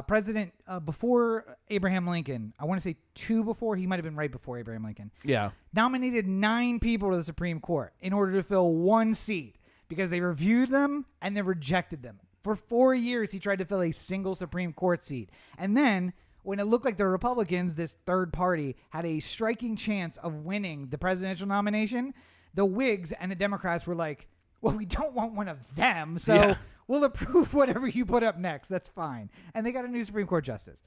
president before Abraham Lincoln, I want to say 2 before, he might have been right before Abraham Lincoln. Yeah. Nominated 9 people to the Supreme Court in order to fill 1 seat because they reviewed them and they rejected them. For 4 years, he tried to fill a single Supreme Court seat. And then, when it looked like the Republicans, this third party, had a striking chance of winning the presidential nomination, the Whigs and the Democrats were like, well, we don't want one of them, so we'll approve whatever you put up next. That's fine. And they got a new Supreme Court justice.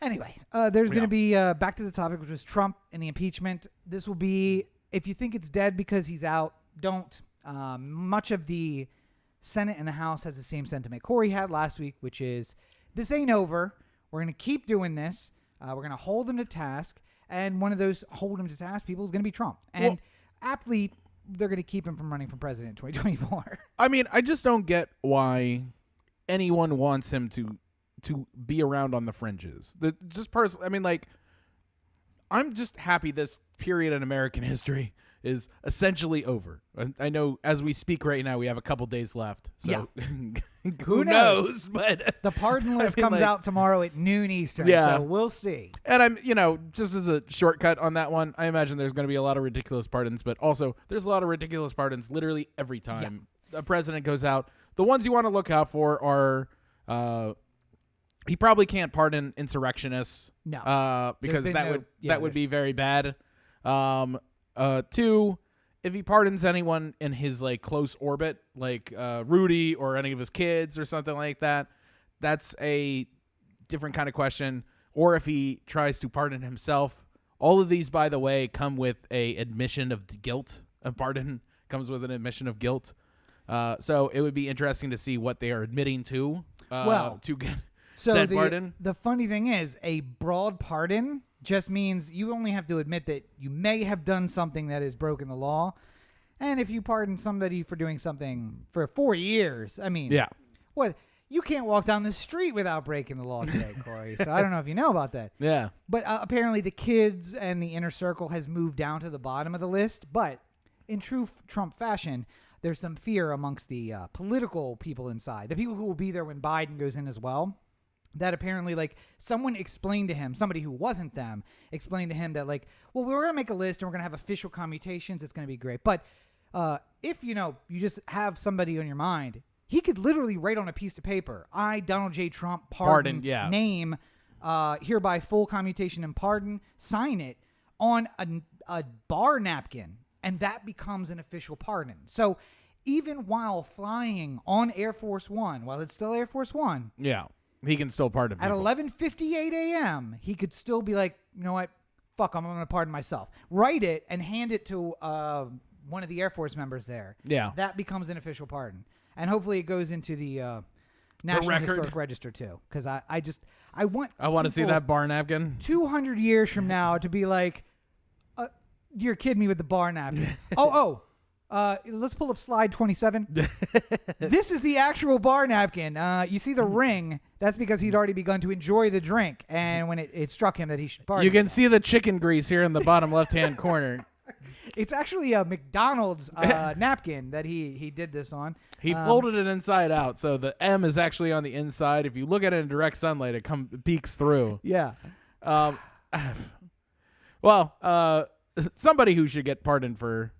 Anyway, there's going to be, back to the topic, which was Trump and the impeachment. This will be, if you think it's dead because he's out, don't. Much of the Senate and the House has the same sentiment Corey had last week, which is, this ain't over. We're going to keep doing this. We're going to hold them to task. And one of those hold them to task people is going to be Trump. And aptly, they're going to keep him from running for president in 2024. I mean, I just don't get why anyone wants him to be around on the fringes. I mean, like, I'm just happy this period in American history is essentially over. I know as we speak right now, we have a couple days left. So who knows? But the pardon list comes out tomorrow at noon Eastern. Yeah. So we'll see. And I'm, just as a shortcut on that one, I imagine there's going to be a lot of ridiculous pardons, but also there's a lot of ridiculous pardons literally every time a president goes out. The ones you want to look out for are, he probably can't pardon insurrectionists. No. Because that would be very bad. 2, if he pardons anyone in his like close orbit, like Rudy or any of his kids or something like that, that's a different kind of question. Or if he tries to pardon himself. All of these, by the way, come with a admission of the guilt. A pardon comes with an admission of guilt. So it would be interesting to see what they are admitting to get said pardon. The funny thing is, a broad pardon just means you only have to admit that you may have done something that has broken the law. And if you pardon somebody for doing something for 4 years, I mean, what? You can't walk down the street without breaking the law today, Corey. So I don't know if you know about that. Yeah. But apparently the kids and the inner circle has moved down to the bottom of the list. But in true Trump fashion, there's some fear amongst the political people inside, the people who will be there when Biden goes in as well, that apparently, like, someone explained to him, somebody who wasn't them, explained to him that, like, well, we're going to make a list and we're going to have official commutations. It's going to be great. But if, you just have somebody on your mind, he could literally write on a piece of paper, I, Donald J. Trump, pardon name, hereby full commutation and pardon, sign it on a bar napkin, and that becomes an official pardon. So even while flying on Air Force One, while it's still Air Force One, he can still pardon people. At 11:58 a.m., he could still be like, you know what, fuck, I'm going to pardon myself. Write it and hand it to one of the Air Force members there. Yeah. That becomes an official pardon. And hopefully it goes into the National Historic Register too, because I want to see that bar napkin 200 years from now to be like, you're kidding me with the bar napkin. Let's pull up slide 27. This is the actual bar napkin. You see the ring? That's because he'd already begun to enjoy the drink, and when it struck him that he should pardon. You can see the chicken grease here in the bottom left-hand corner. It's actually a McDonald's napkin that he did this on. He folded it inside out, so the M is actually on the inside. If you look at it in direct sunlight, it peeks through. Yeah. Somebody who should get pardoned for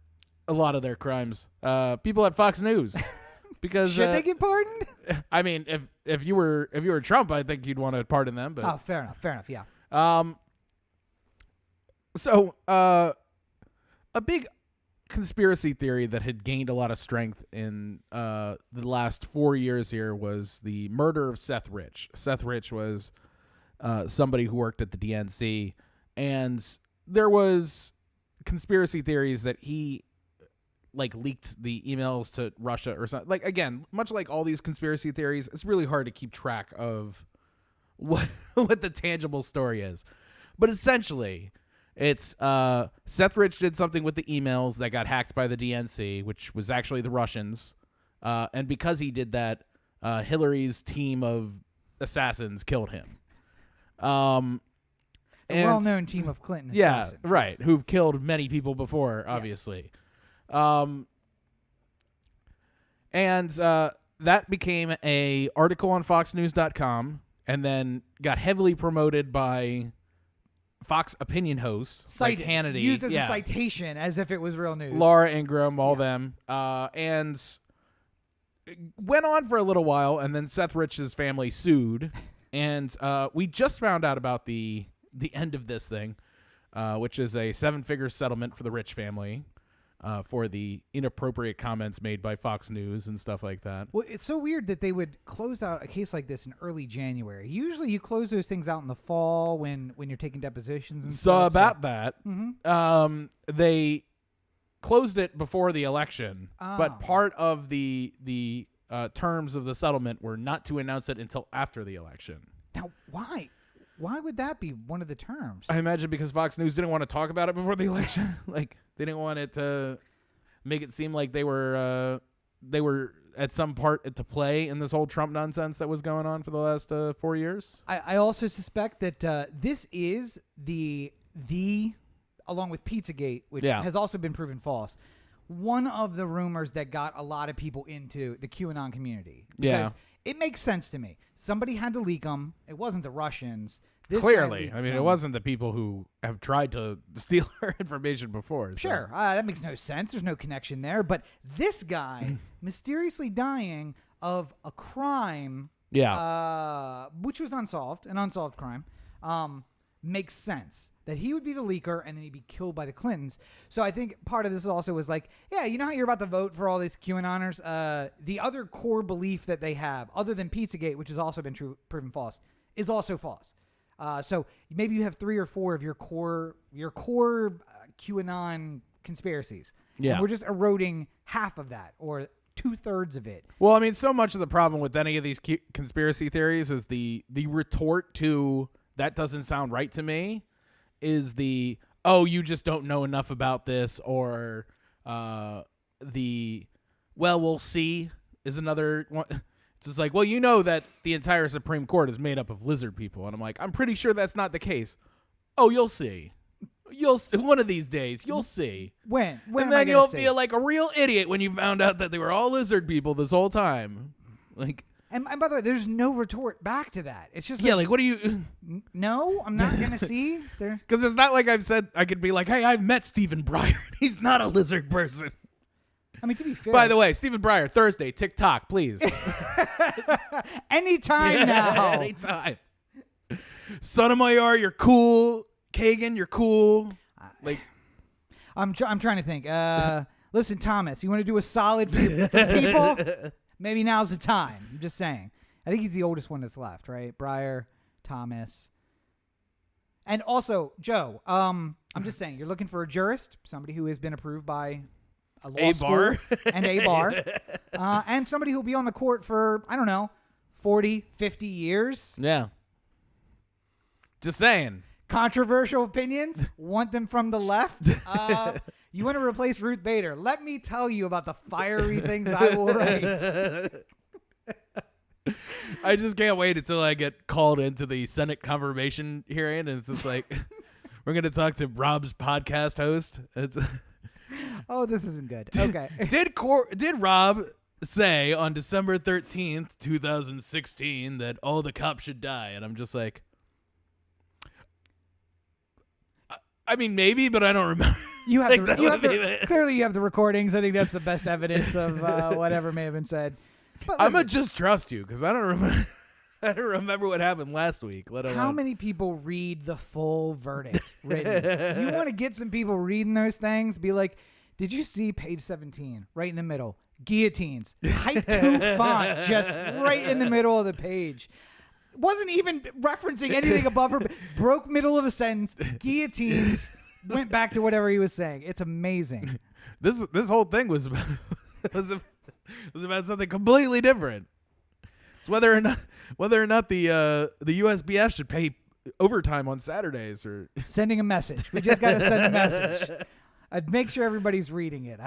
a lot of their crimes. People at Fox News. Because should they get pardoned? I mean, if you were Trump, I think you'd want to pardon them. But fair enough. Yeah. A big conspiracy theory that had gained a lot of strength in the last 4 years here was the murder of Seth Rich. Seth Rich was somebody who worked at the DNC, and there was conspiracy theories that he leaked the emails to Russia or something. Like, again, much like all these conspiracy theories, it's really hard to keep track of what the tangible story is. But essentially, it's Seth Rich did something with the emails that got hacked by the DNC, which was actually the Russians. And because he did that, Hillary's team of assassins killed him. A well-known team of Clinton assassins. Yeah, right, who've killed many people before, obviously. Yes. That became a article on FoxNews.com and then got heavily promoted by Fox opinion hosts, cited, like Hannity, used as a citation, as if it was real news. Laura Ingraham, all them, and went on for a little while, and then Seth Rich's family sued, and we just found out about the end of this thing, which is a 7-figure settlement for the Rich family. For the inappropriate comments made by Fox News and stuff like that. Well, it's so weird that they would close out a case like this in early January. Usually you close those things out in the fall when you're taking depositions and stuff. That, they closed it before the election, but part of the terms of the settlement were not to announce it until after the election. Now, why? Why would that be one of the terms? I imagine because Fox News didn't want to talk about it before the election. They didn't want it to make it seem like they were at some part to play in this whole Trump nonsense that was going on for the last 4 years. I also suspect that this is the along with Pizzagate, which has also been proven false, one of the rumors that got a lot of people into the QAnon community. Because it makes sense to me. Somebody had to leak them. It wasn't the Russians. Clearly. I mean, it wasn't the people who have tried to steal our information before. Sure. That makes no sense. There's no connection there. But this guy mysteriously dying of a crime, which was unsolved, an unsolved crime, makes sense that he would be the leaker and then he'd be killed by the Clintons. So I think part of this also was like, yeah, you know how you're about to vote for all these QAnoners? The other core belief that they have, other than Pizzagate, which has also been proven false, is also false. So maybe you have 3 or 4 of your core QAnon conspiracies. Yeah. And we're just eroding half of that or 2/3 of it. Well, I mean, so much of the problem with any of these conspiracy theories is the retort to that doesn't sound right to me is the, oh, you just don't know enough about this, or the, well, we'll see is another one. It's just like, well, you know that the entire Supreme Court is made up of lizard people. And I'm like, I'm pretty sure that's not the case. Oh, you'll see. One of these days, you'll see. When and then you'll feel like a real idiot when you found out that they were all lizard people this whole time. Like, and by the way, there's no retort back to that. It's just yeah, like what do you? No, I'm not gonna see there, because it's not like I've said I could be like, hey, I've met Stephen Breyer. He's not a lizard person. I mean, to be fair. By the way, Stephen Breyer, Thursday, TikTok, please. Anytime now. Anytime. Sotomayor, you're cool. Kagan, you're cool. Like, I'm trying to think. Listen, Thomas, you want to do a solid for people? Maybe now's the time. I'm just saying. I think he's the oldest one that's left, right? Breyer, Thomas. And also, Joe, I'm just saying, you're looking for a jurist, somebody who has been approved by a law school bar. And a bar, and somebody who'll be on the court for, I don't know, 40, 50 years. Yeah. Just saying. Controversial opinions, want them from the left. You want to replace Ruth Bader. Let me tell you about the fiery things I will write. I just can't wait until I get called into the Senate confirmation hearing, and it's just like, we're going to talk to Rob's podcast host. Oh, this isn't good. Okay. Did Rob say on December 13th, 2016 that all the cops should die? And I'm just like, I mean, maybe, but I don't remember. You have, clearly you have the recordings. I think that's the best evidence of whatever may have been said. But I'm going to just trust you because I don't remember. I don't remember what happened last week. How many people read the full verdict written? You want to get some people reading those things? Be like, did you see page 17 right in the middle? Guillotines. Type 2 font just right in the middle of the page. Wasn't even referencing anything above her. Broke middle of a sentence. Guillotines. Went back to whatever he was saying. It's amazing. This whole thing was about, was about something completely different. It's whether or not the USBS should pay overtime on Saturdays or sending a message. We just got to send a message. I'd make sure everybody's reading it.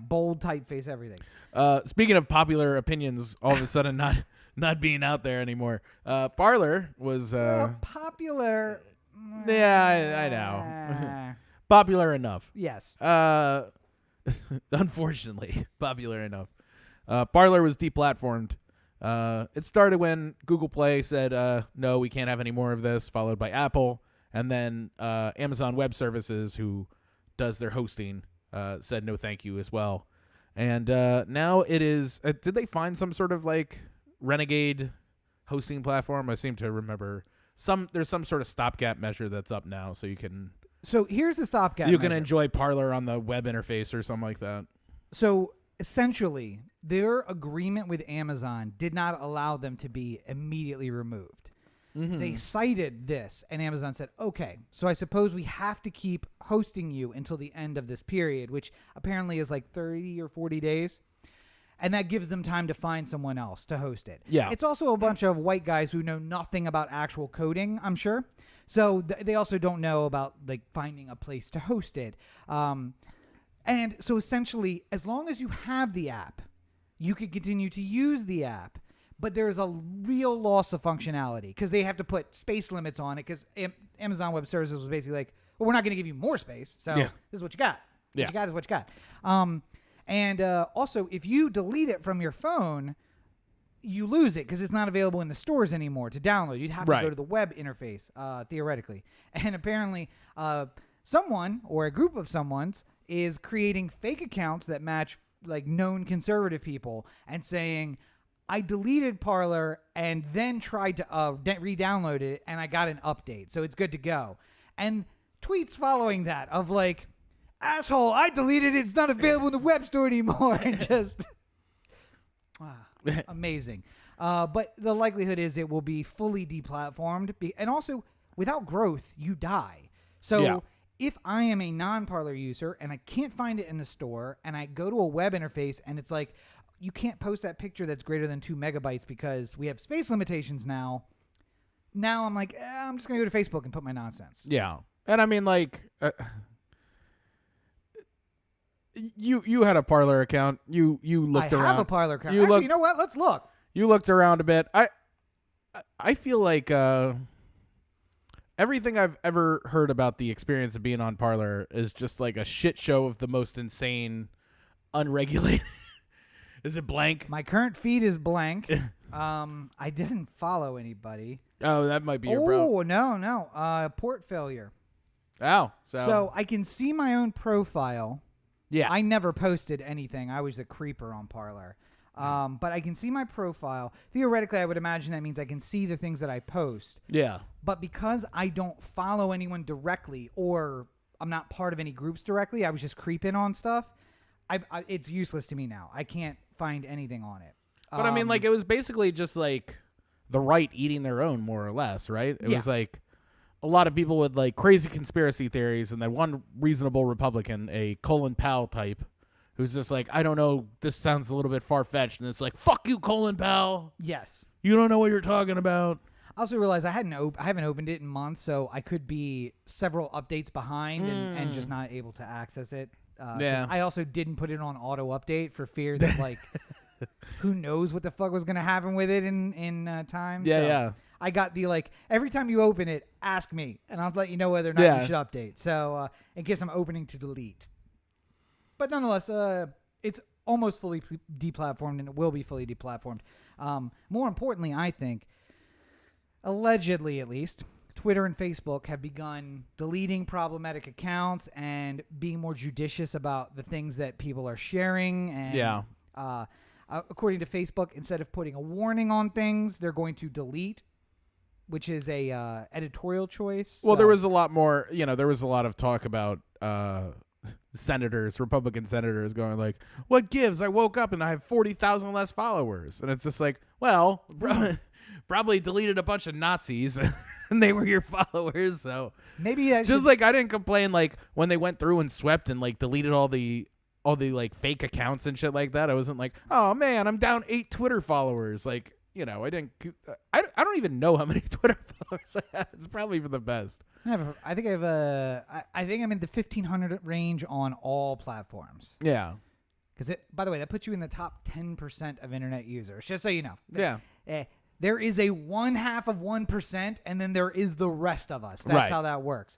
Bold typeface everything. Speaking of popular opinions, all of a sudden not being out there anymore. Parler was popular. Yeah, I know. Popular enough. Yes. Unfortunately, popular enough. Parler was deplatformed. It started when Google Play said, no, we can't have any more of this, followed by Apple. And then Amazon Web Services, who does their hosting, said no thank you as well. And now it is, did they find some sort of like renegade hosting platform? I seem to remember there's some sort of stopgap measure that's up now, so you can. So here's the stopgap. You can enjoy Parler on the web interface or something like that. So essentially, their agreement with Amazon did not allow them to be immediately removed. Mm-hmm. They cited this, and Amazon said, okay, so I suppose we have to keep hosting you until the end of this period, which apparently is like 30 or 40 days. And that gives them time to find someone else to host it. Yeah. It's also a bunch of white guys who know nothing about actual coding, I'm sure. So they also don't know about like finding a place to host it. And so essentially, as long as you have the app, you can continue to use the app. But there's a real loss of functionality because they have to put space limits on it because Amazon Web Services was basically like, well, we're not going to give you more space. So This is what you got. What you got is what you got. And also, if you delete it from your phone, you lose it because it's not available in the stores anymore to download. You'd have to go to the web interface, theoretically. And apparently, someone or a group of someones is creating fake accounts that match like known conservative people and saying, I deleted Parler and then tried to re-download it, and I got an update, so it's good to go. And tweets following that of like, asshole, I deleted it. It's not available in the web store anymore. And just amazing. But the likelihood is it will be fully deplatformed. And also, without growth, you die. So if I am a non-Parler user and I can't find it in the store and I go to a web interface and it's like, you can't post that picture that's greater than 2 megabytes because we have space limitations now. Now I'm like, I'm just going to go to Facebook and put my nonsense. Yeah. And I mean, like, you had a Parler account. You looked around. I have a Parler account. Actually, you know what? Let's look. You looked around a bit. I feel like everything I've ever heard about the experience of being on Parler is just like a shit show of the most insane, unregulated. Is it blank? My current feed is blank. I didn't follow anybody. Oh, that might be your bro. Oh, no. Port failure. Oh, so I can see my own profile. Yeah. I never posted anything. I was a creeper on Parler. But I can see my profile. Theoretically, I would imagine that means I can see the things that I post. Yeah. But because I don't follow anyone directly or I'm not part of any groups directly, I was just creeping on stuff. It's useless to me now. I can't find anything on it. But I mean, like, it was basically just like the right eating their own, more or less, right? It was like a lot of people with like crazy conspiracy theories, and then one reasonable Republican, a Colin Powell type, who's just like, I don't know, this sounds a little bit far-fetched, and it's like, fuck you, Colin Powell. Yes. You don't know what you're talking about. I also realized I haven't opened it in months, so I could be several updates behind and just not able to access it. I also didn't put it on auto update for fear that like who knows what the fuck was going to happen with it in time. Yeah. I got the like every time you open it, ask me, and I'll let you know whether or not you should update. So in case I'm opening to delete. But nonetheless, it's almost fully deplatformed, and it will be fully deplatformed. More importantly, I think, allegedly at least, Twitter and Facebook have begun deleting problematic accounts and being more judicious about the things that people are sharing. And according to Facebook, instead of putting a warning on things, they're going to delete, which is a editorial choice. Well, there was a lot more, there was a lot of talk about Republican senators going like, what gives? I woke up and I have 40,000 less followers. And it's just like, well, probably deleted a bunch of Nazis and they were your followers. So maybe like I didn't complain like when they went through and swept and like deleted all the like fake accounts and shit like that. I wasn't like, oh man, I'm down 8 Twitter followers. Like, I don't even know how many Twitter followers I have. It's probably for the best. I think I'm in the 1,500 range on all platforms. Yeah. Because by the way, that puts you in the top 10% of internet users. Just so you know. Yeah. There is a 1/2 of 1%, and then there is the rest of us. That's how that works.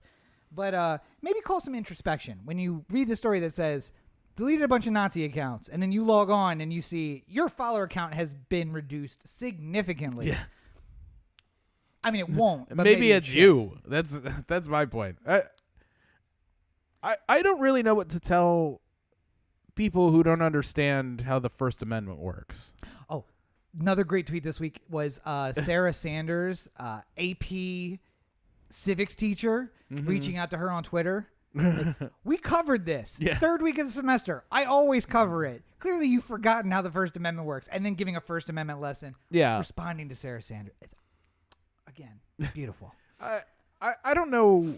But maybe call some introspection when you read the story that says deleted a bunch of Nazi accounts, and then you log on and you see your follower count has been reduced significantly. Yeah. I mean, it won't. But maybe it's you. That's my point. I don't really know what to tell people who don't understand how the First Amendment works. Oh, another great tweet this week was Sarah Sanders, AP civics teacher, reaching out to her on Twitter. Like, we covered this. Third week of the semester. I always cover it. Clearly, you've forgotten how the First Amendment works. And then giving a First Amendment lesson. Yeah. Responding to Sarah Sanders. Again, beautiful. I don't know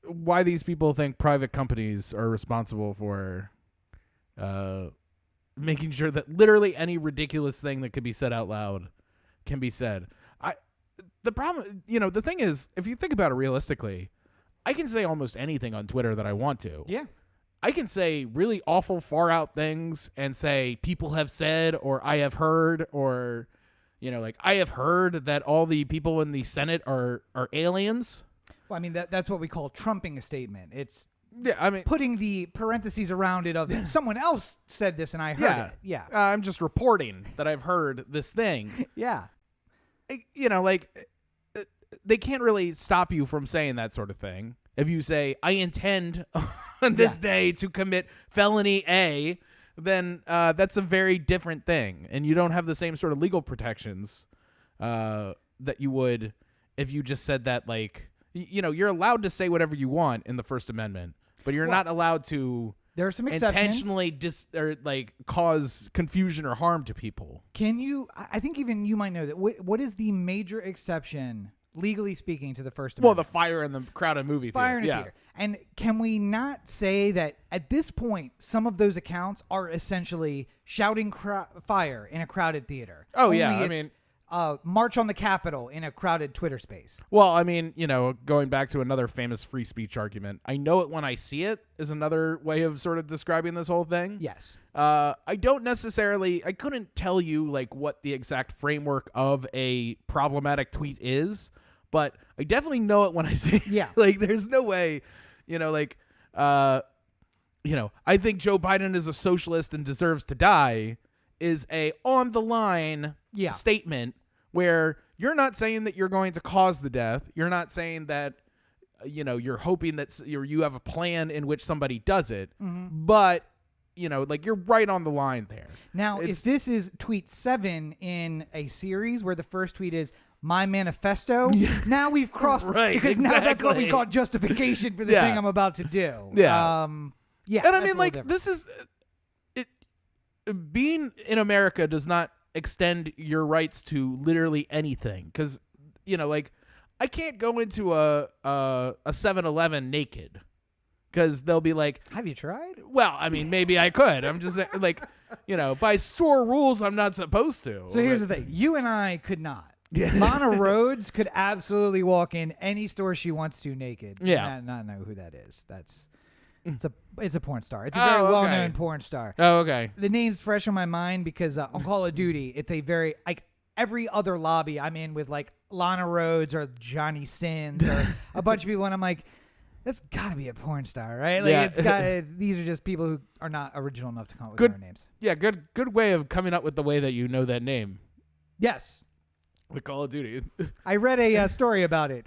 why these people think private companies are responsible for making sure that literally any ridiculous thing that could be said out loud can be said. The problem, the thing is, if you think about it realistically, I can say almost anything on Twitter that I want to. Yeah. I can say really awful, far out things and say people have said or I have heard or, like I have heard that all the people in the Senate are aliens. Well, I mean, that's what we call trumping a statement. It's putting the parentheses around it of someone else said this and I heard it. Yeah. I'm just reporting that I've heard this thing. Yeah. They can't really stop you from saying that sort of thing. If you say, I intend on this day to commit felony A, then that's a very different thing. And you don't have the same sort of legal protections that you would if you just said that, like, you're allowed to say whatever you want in the First Amendment, but you're not allowed to there are some exceptions. intentionally cause confusion or harm to people. Can you? I think even you might know that. What is the major exception, legally speaking, to the First Amendment? Well, the fire in the crowded movie theater. Fire in a theater. And can we not say that at this point, some of those accounts are essentially shouting fire in a crowded theater? Oh, yeah. I mean, march on the Capitol in a crowded Twitter space. Well, I mean, going back to another famous free speech argument, I know it when I see it is another way of sort of describing this whole thing. Yes. I couldn't tell you like what the exact framework of a problematic tweet is, but I definitely know it when I see it. Yeah. Like, there's no way, I think Joe Biden is a socialist and deserves to die is a on the line statement where you're not saying that you're going to cause the death. You're not saying that, you're hoping that you have a plan in which somebody does it, but you're right on the line there. Now, if this is tweet 7 in a series where the first tweet is my manifesto, now we've crossed right, because now that's what we call justification for the thing I'm about to do. Yeah. And I mean, like, different. this is it. Being in America does not extend your rights to literally anything, because I can't go into a 7-Eleven naked. Because they'll be like, have you tried? Well, I mean, maybe I could. I'm just like, by store rules, I'm not supposed to. So here's the thing. You and I could not. Lana Rhodes could absolutely walk in any store she wants to naked. Yeah. Not know who that is. It's a porn star. It's a very well-known porn star. Oh, okay. The name's fresh on my mind because on Call of Duty, it's a very, like, every other lobby I'm in with, like, Lana Rhodes or Johnny Sins or a bunch of people, and I'm like, that's got to be a porn star, right? Like, these are just people who are not original enough to come up with their names. Yeah, good way of coming up with the way that you know that name. Yes. The Call of Duty. I read a story about it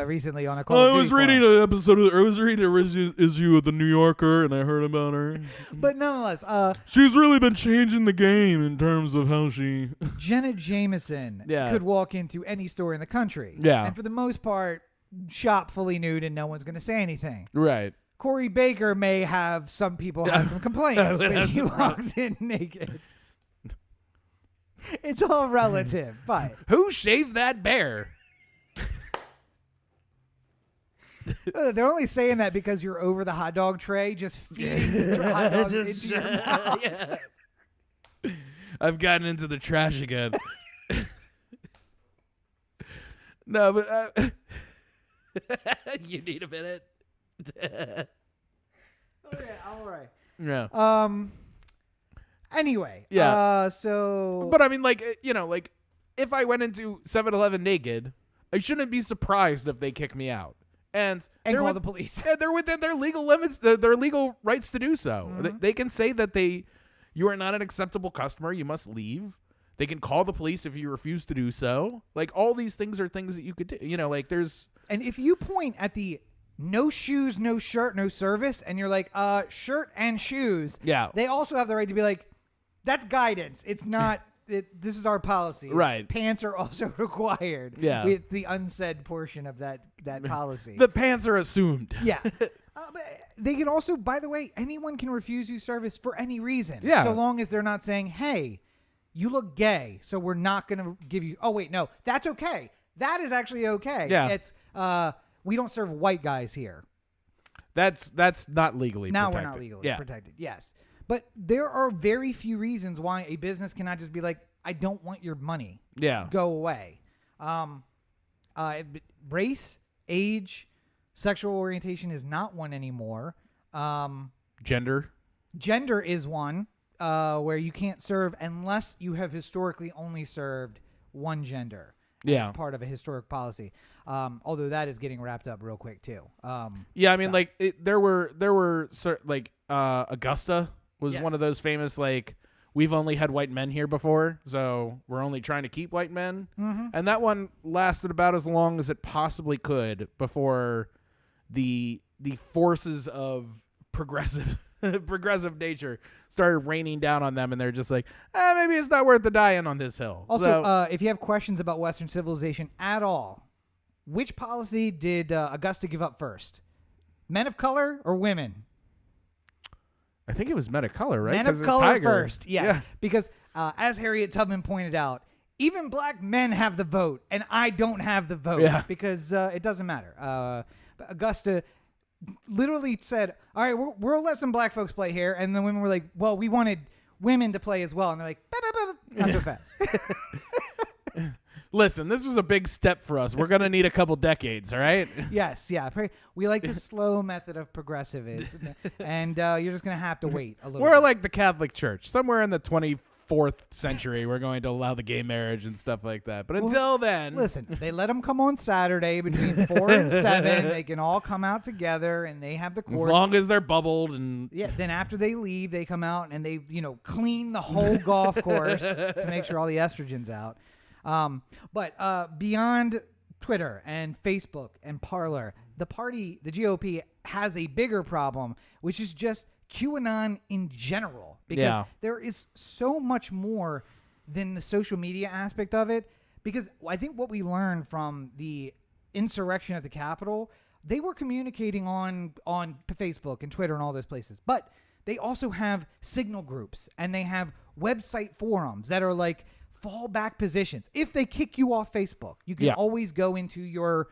recently on a Call of Duty. I was reading an episode. I was reading an issue of the New Yorker, and I heard about her. But nonetheless, she's really been changing the game in terms of how she. Jenna Jameson could walk into any store in the country. Yeah, and for the most part, shop fully nude, and no one's going to say anything. Right. Corey Baker may have some people have some complaints when he walks in naked. It's all relative, but who shaved that bear? They're only saying that because you're over the hot dog tray, just feeding hot dogs into your mouth. Yeah. I've gotten into the trash again. No, but you need a minute. Okay, all right. Yeah. Anyway, yeah. So, but I mean, like, like, if I went into 7-Eleven naked, I shouldn't be surprised if they kick me out and call the police. They're within their legal limits, their legal rights to do so. Mm-hmm. They can say that you are not an acceptable customer. You must leave. They can call the police if you refuse to do so. Like, all these things are things that you could do. Like, there's. And if you point at the no shoes, no shirt, no service, and you're like, shirt and shoes. Yeah. They also have the right to be like, that's guidance. It's not, this is our policy. Right. Pants are also required. Yeah. With the unsaid portion of that policy. The pants are assumed. Yeah. But they can also, by the way, anyone can refuse you service for any reason. Yeah. So long as they're not saying, hey, you look gay, so we're not going to give you, oh, wait, no, that's okay. That is actually okay. Yeah. It's, we don't serve white guys here. That's not legally now protected. We're not legally protected, yes. But there are very few reasons why a business cannot just be like, I don't want your money. Yeah. Go away. Race, age, sexual orientation is not one anymore. Gender is one where you can't serve unless you have historically only served one gender. Yeah. It's part of a historic policy. Although that is getting wrapped up real quick too. Yeah, I mean, like, there were like Augusta was one of those famous, like, we've only had white men here before, so we're only trying to keep white men. Mm-hmm. And that one lasted about as long as it possibly could before the forces of progressive nature started raining down on them, and they're just like, maybe it's not worth the dying on this hill. Also, if you have questions about Western civilization at all, which policy did Augusta give up first? Men of color or women? I think it was men of color, right? Men of color first, yes. Yeah. Because as Harriet Tubman pointed out, even black men have the vote, and I don't have the vote because it doesn't matter. But Augusta literally said, all right, we'll let some black folks play here. And the women were like, well, we wanted women to play as well. And they're like, not so fast. Listen, this was a big step for us. We're going to need a couple decades, all right? Yes, yeah. We like the slow method of progressivism. And you're just going to have to wait a little bit. We're like the Catholic Church. Somewhere in the 24th century, we're going to allow the gay marriage and stuff like that. But until then... Listen, they let them come on Saturday between 4 and 7. They can all come out together, and they have the courts. As long as they're bubbled. And yeah, then after they leave, they come out, and they clean the whole golf course to make sure all the estrogen's out. But beyond Twitter and Facebook and Parler, the GOP, has a bigger problem, which is just QAnon in general, because there is so much more than the social media aspect of it. Because I think what we learned from the insurrection at the Capitol, they were communicating on Facebook and Twitter and all those places, but they also have signal groups and they have website forums that are like fallback positions. If they kick you off Facebook, you can always go into your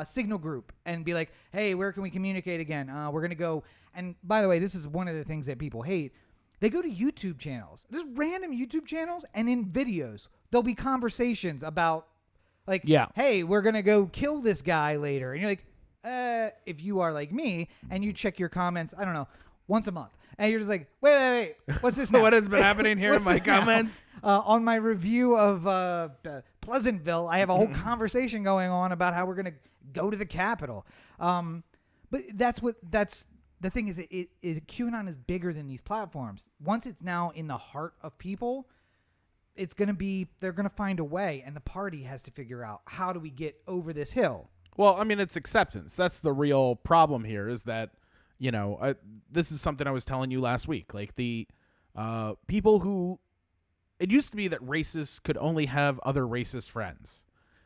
signal group and be like, hey, where can we communicate again? We're going to go. And by the way, this is one of the things that people hate. They go to YouTube channels, just random YouTube channels, and in videos, there'll be conversations about like, hey, we're going to go kill this guy later. And you're like, if you are like me and you check your comments, I don't know, once a month. And you're just like, wait, what's this now? What has been happening here in my comments? On my review of Pleasantville, I have a whole conversation going on about how we're going to go to the Capitol. But that's the thing is, QAnon is bigger than these platforms. Once it's now in the heart of people, it's going to be, they're going to find a way, and the party has to figure out, how do we get over this hill? Well, I mean, it's acceptance. That's the real problem here, is that, this is something I was telling you last week. Like the people who, it used to be that racists could only have other racist friends.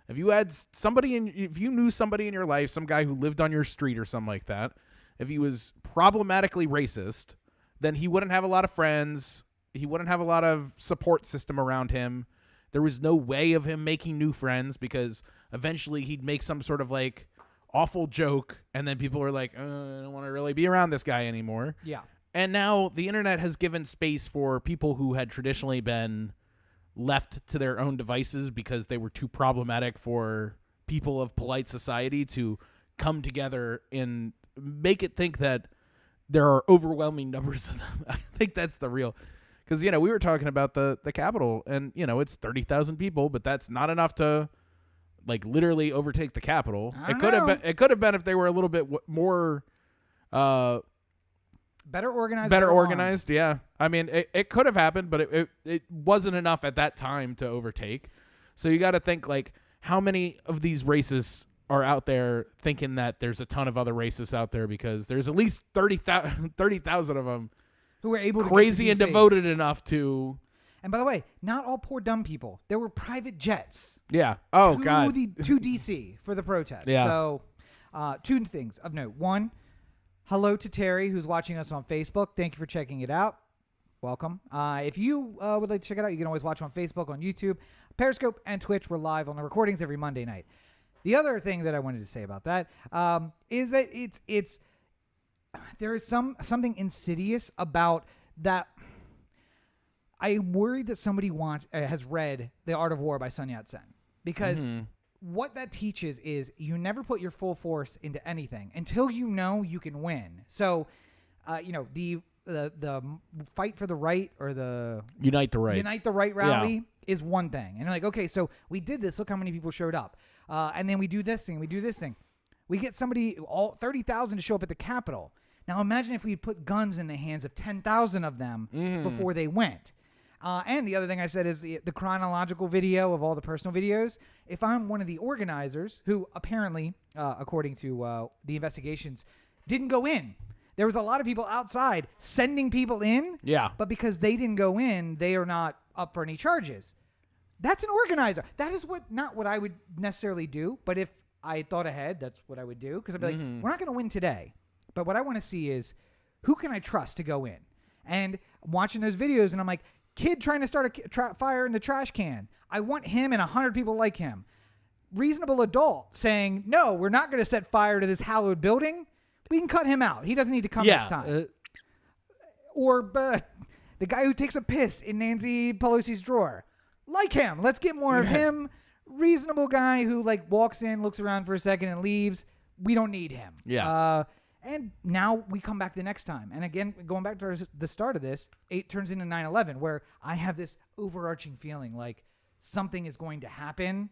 If you had if you knew somebody in your life, some guy who lived on your street or something like that, if he was problematically racist, then he wouldn't have a lot of friends. He wouldn't have a lot of support system around him. There was no way of him making new friends, because eventually he'd make some sort of like awful joke, and then people were like, I don't want to really be around this guy anymore. Yeah. And now the internet has given space for people who had traditionally been left to their own devices because they were too problematic for people of polite society to come together and make it think that there are overwhelming numbers of them. I think that's the real, because, we were talking about the Capitol, and, it's 30,000 people, but that's not enough to like literally overtake the Capitol. It could have been if they were a little bit more better organized. Better organized, yeah. I mean, it could have happened, but it wasn't enough at that time to overtake. So you got to think, like, how many of these racists are out there thinking that there's a ton of other racists out there, because there's at least 30,000 of them who were able to crazy and devoted enough to. And by the way, not all poor dumb people. There were private jets. Yeah. Oh, God. To D.C. for the protest. Yeah. So, two things of note. One, hello to Terry, who's watching us on Facebook. Thank you for checking it out. Welcome. If you would like to check it out, you can always watch on Facebook, on YouTube, Periscope, and Twitch. We're live on the recordings every Monday night. The other thing that I wanted to say about that is that there is something insidious about that. I'm worried that somebody has read The Art of War by Sun Yat-sen, because what that teaches is you never put your full force into anything until you know you can win. So, the fight for the right, or the Unite the Right rally is one thing. And you're like, okay, so we did this. Look how many people showed up. And then we do this thing. We get somebody, all 30,000 to show up at the Capitol. Now imagine if we put guns in the hands of 10,000 of them before they went. And the other thing I said is the chronological video of all the personal videos. If I'm one of the organizers, who apparently, according to the investigations, didn't go in. There was a lot of people outside sending people in. Yeah. But because they didn't go in, they are not up for any charges. That's an organizer. That is not what I would necessarily do. But if I thought ahead. That's what I would do because I'd be like, we're not going to win today. But what I want to see is who can I trust to go in? And I'm watching those videos and I'm like, kid trying to start a fire in the trash can. I want him and 100 people like him. Reasonable adult saying, no, we're not going to set fire to this hallowed building. We can cut him out. He doesn't need to come next time. Or the guy who takes a piss in Nancy Pelosi's drawer. Like him. Let's get more of him. Reasonable guy who like walks in, looks around for a second and leaves. We don't need him. Yeah. And now we come back the next time. And again, going back to the start of this, it turns into 9/11 where I have this overarching feeling like something is going to happen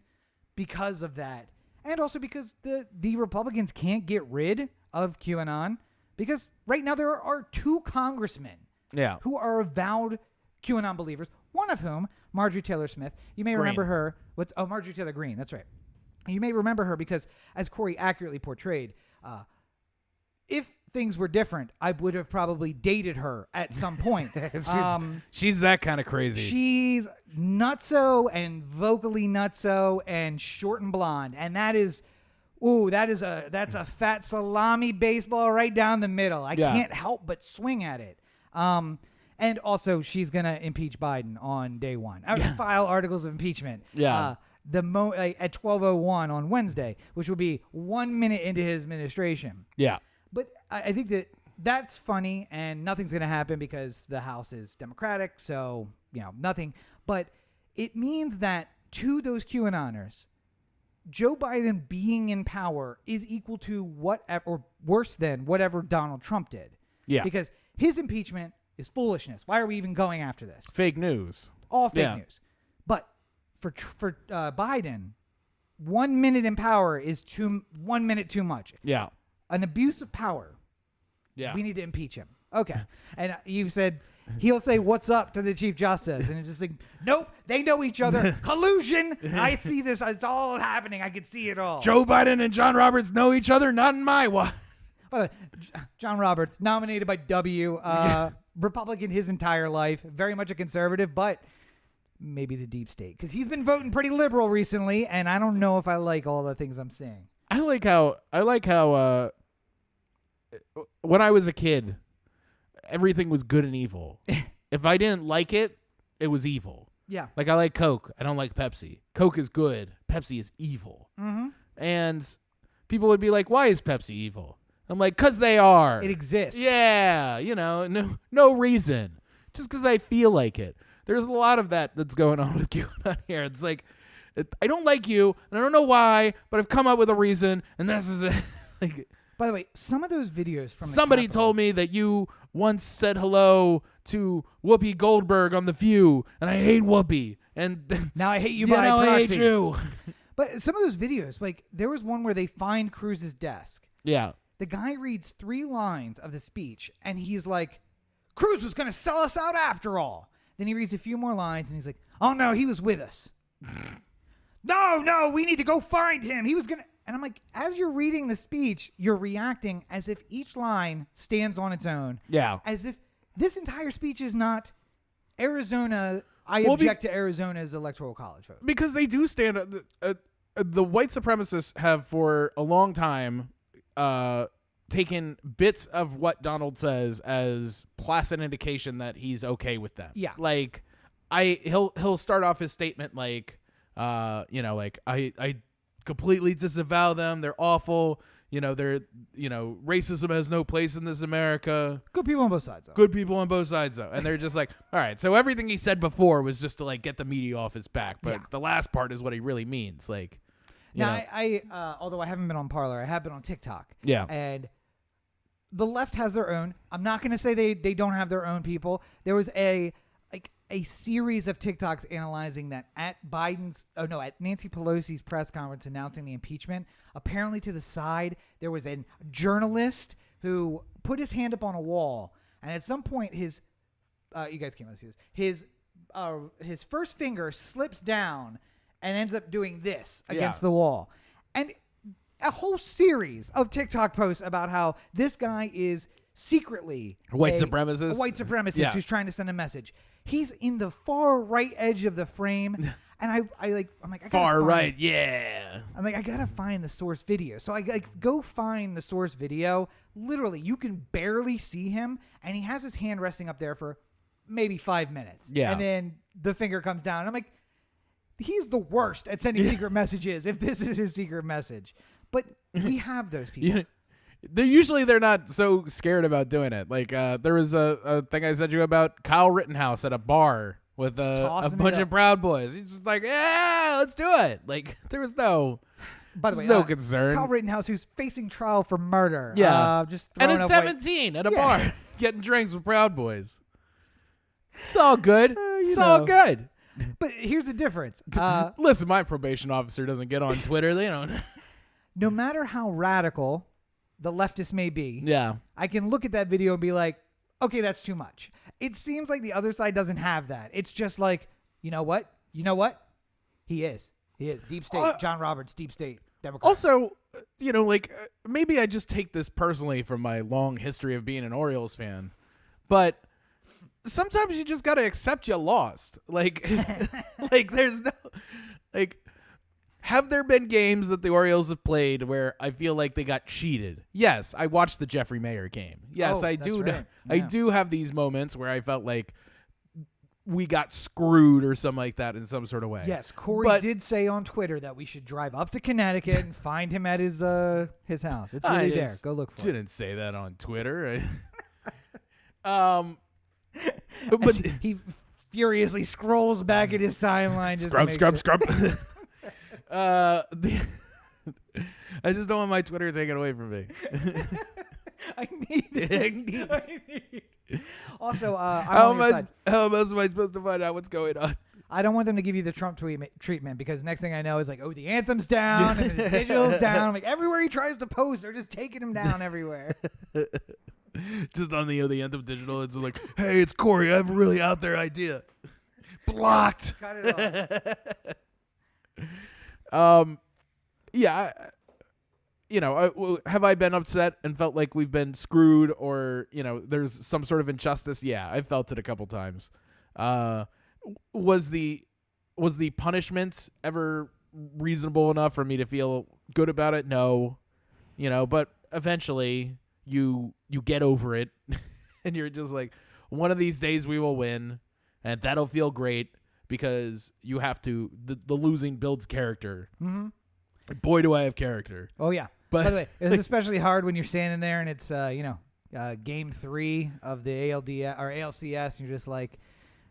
because of that. And also because the Republicans can't get rid of QAnon because right now there are 2 congressmen who are avowed QAnon believers, one of whom, Marjorie Taylor Smith, you may remember her. Marjorie Taylor Greene, that's right. You may remember her because, as Corey accurately portrayed, if things were different, I would have probably dated her at some point. She's that kind of crazy. She's nutso and vocally nutso and short and blonde, and that's a fat salami baseball right down the middle. I can't help but swing at it. And also, she's gonna impeach Biden on day one. File articles of impeachment. At 12:01 on Wednesday, which will be 1 minute into his administration. Yeah. But I think that's funny, and nothing's going to happen because the House is Democratic, so, nothing. But it means that to those QAnoners, Joe Biden being in power is equal to whatever, or worse than whatever Donald Trump did. Yeah. Because his impeachment is foolishness. Why are we even going after this? Fake news. All fake news. But for Biden, 1 minute in power is 1 minute too much. Yeah. An abuse of power. Yeah. We need to impeach him. Okay. And you said he'll say, what's up to the Chief Justice? And it's just like, nope, they know each other. Collusion. I see this. It's all happening. I can see it all. Joe Biden and John Roberts know each other. Not in my watch. By the way, John Roberts, nominated by W. Republican his entire life. Very much a conservative, but maybe the deep state. Because he's been voting pretty liberal recently, and I don't know if I like all the things I'm seeing. I like how when I was a kid, everything was good and evil. If I didn't like it, it was evil. Yeah. Like I like Coke. I don't like Pepsi. Coke is good. Pepsi is evil. Mm-hmm. And people would be like, why is Pepsi evil? I'm like, because they are. It exists. Yeah. No reason. Just because I feel like it. There's a lot of that's going on with QAnon here. It's like, I don't like you, and I don't know why, but I've come up with a reason, and this is it. By the way, some of those videos from somebody told me that you once said hello to Whoopi Goldberg on The View, and I hate Whoopi, and now I hate you by proxy. I hate you. But some of those videos, like there was one where they find Cruz's desk. Yeah. The guy reads 3 lines of the speech, and he's like, Cruz was going to sell us out after all. Then he reads a few more lines, and he's like, oh, no, he was with us. No, we need to go find him. He was going to. And I'm like, as you're reading the speech, you're reacting as if each line stands on its own. Yeah. As if this entire speech is not Arizona. I object to Arizona's electoral college vote. Because they do stand up. The white supremacists have for a long time taken bits of what Donald says as placid indication that he's okay with them. Yeah. Like, he'll start off his statement like, I completely disavow them. They're awful. Racism has no place in this America. Good people on both sides, though. Good people on both sides, though. And they're just like, all right, so everything he said before was just to, like, get the media off his back. But the last part is what he really means. Like, I although I haven't been on Parler, I have been on TikTok. Yeah. And the left has their own. I'm not going to say they don't have their own people. There was a series of TikToks analyzing that at Nancy Pelosi's press conference announcing the impeachment, apparently to the side, there was a journalist who put his hand up on a wall, and at some point you guys can't really see this, his first finger slips down and ends up doing this against the wall. And a whole series of TikTok posts about how this guy is secretly a white supremacist who's trying to send a message. He's in the far right edge of the frame, And I'm like, I gotta Far find- right, yeah. I'm like, I gotta find the source video. So I go find the source video. Literally, you can barely see him, and he has his hand resting up there for maybe 5 minutes. Yeah. And then the finger comes down. And I'm like, he's the worst at sending secret messages if this is his secret message. But we have those people. They're not so scared about doing it. Like there was a thing I sent you about Kyle Rittenhouse at a bar with a tossing bunch it of Proud Boys. He's just like, yeah, let's do it. Like there was no, By the way, no concern. Kyle Rittenhouse, who's facing trial for murder. Yeah. Just And throwing it's up 17 at a bar getting drinks with Proud Boys. It's all good. It's all know. good. But here's the difference. Listen, my probation officer doesn't get on Twitter. They don't. No matter how radical the leftist may be, Yeah. I can look at that video and be like, okay, that's too much. It seems like the other side doesn't have that. It's just like, you know what? You know what? He is. Deep state. John Roberts, deep state Democrat. Also, maybe I just take this personally from my long history of being an Orioles fan, but sometimes you just got to accept you lost. Like, there's no, have there been games that the Orioles have played where I feel like they got cheated? Yes, I watched the Jeffrey Mayer game. Yes, I that's do. right. I Yeah. do have these moments where I felt like we got screwed or something like that in some sort of way. Yes, Corey But- did say on Twitter that we should drive up to Connecticut and find him at his house. It's really there. Go look for it. Didn't say that on Twitter. As but he furiously scrolls back at his timeline. Just to make sure. scrub. I just don't want my Twitter taken away from me. I need it. I need it. Also, I'm How on your side. else am I supposed to find out what's going on? I don't want them to give you the Trump treatment because next thing I know is like, oh, the anthem's down and the digital's down. I'm like, everywhere he tries to post, they're just taking him down everywhere. Just on the Anthem digital, it's like, hey, it's Corey. I have a really out there idea. Blocked. Cut it off. Have I been upset and felt like we've been screwed or, there's some sort of injustice? Yeah, I've felt it a couple times. Was the punishment ever reasonable enough for me to feel good about it? No. But eventually you get over it and you're just like, one of these days we will win and that'll feel great because you have to, the losing builds character. Mm-hmm. Boy, do I have character. Oh, yeah. But by the way, it's especially hard when you're standing there and it's, game 3 of the ALCS. And you're just like,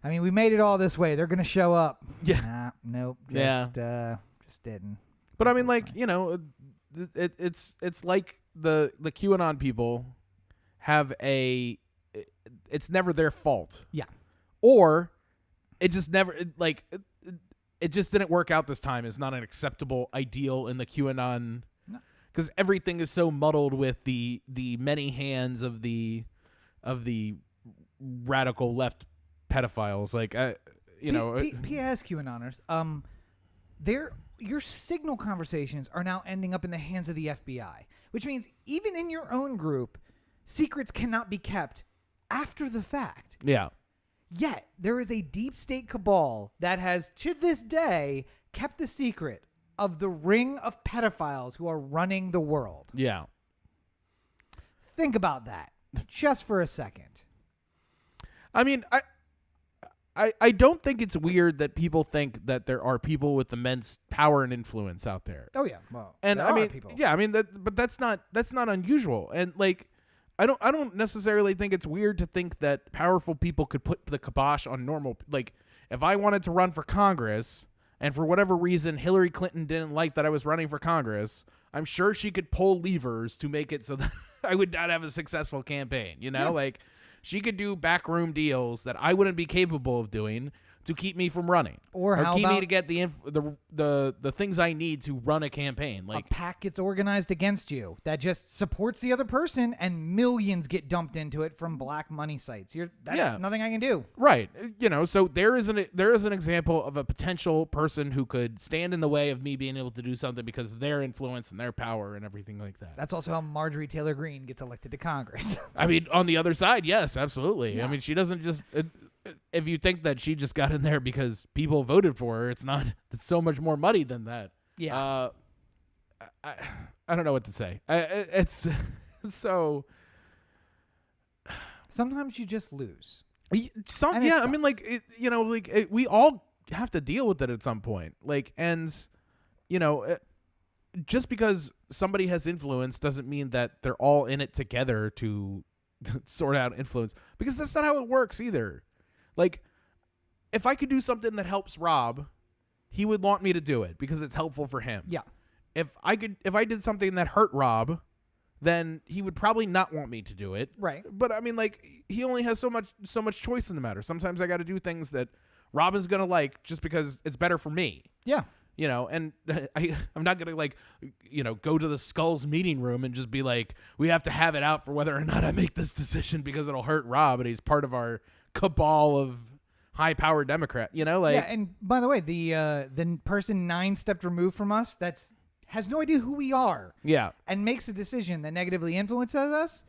I mean, we made it all this way. They're going to show up. Yeah. Nah, nope. Just didn't. But I mean, it's like the QAnon people have it's never their fault. Yeah. Or it just never, it just didn't work out this time. It's not an acceptable ideal in the QAnon, because everything is so muddled with the many hands of the radical left pedophiles. P.S. QAnoners, your signal conversations are now ending up in the hands of the FBI, which means even in your own group, secrets cannot be kept after the fact. Yeah. Yet, there is a deep state cabal that has, to this day, kept the secret of the ring of pedophiles who are running the world. Yeah. Think about that just for a second. I mean, I don't think it's weird that people think that there are people with immense power and influence out there. Oh, yeah. Well, And there I are mean, people. yeah, I mean but that's not unusual. And I don't necessarily think it's weird to think that powerful people could put the kibosh on normal. Like, if I wanted to run for Congress and for whatever reason Hillary Clinton didn't like that I was running for Congress, I'm sure she could pull levers to make it so that I would not have a successful campaign. Yeah. She could do backroom deals that I wouldn't be capable of doing to keep me from running, Or how keep me about- to get the things I need to run a campaign. A pack gets organized against you that just supports the other person, and millions get dumped into it from black money sites. That's nothing I can do. Right. So there is an example of a potential person who could stand in the way of me being able to do something because of their influence and their power and everything like that. That's also how Marjorie Taylor Greene gets elected to Congress. I mean, on the other side, yes, absolutely. Yeah. I mean, she doesn't just if you think that she just got in there because people voted for her, it's so much more muddy than that. Yeah. I don't know what to say. It's so. Sometimes you just lose. I mean, like we all have to deal with it at some point. Like, and just because somebody has influence doesn't mean that they're all in it together to sort out influence, because that's not how it works either. Like, if I could do something that helps Rob, he would want me to do it because it's helpful for him. Yeah. If I did something that hurt Rob, then he would probably not want me to do it. Right. But I mean, like, he only has so much choice in the matter. Sometimes I got to do things that Rob is going to like just because it's better for me. Yeah. And I'm not going to go to the Skulls meeting room and just be like, we have to have it out for whether or not I make this decision because it'll hurt Rob and he's part of our cabal of high-powered Democrat, yeah, and by the way, the person 9 steps removed from us has no idea who we are. Yeah. And makes a decision that negatively influences us.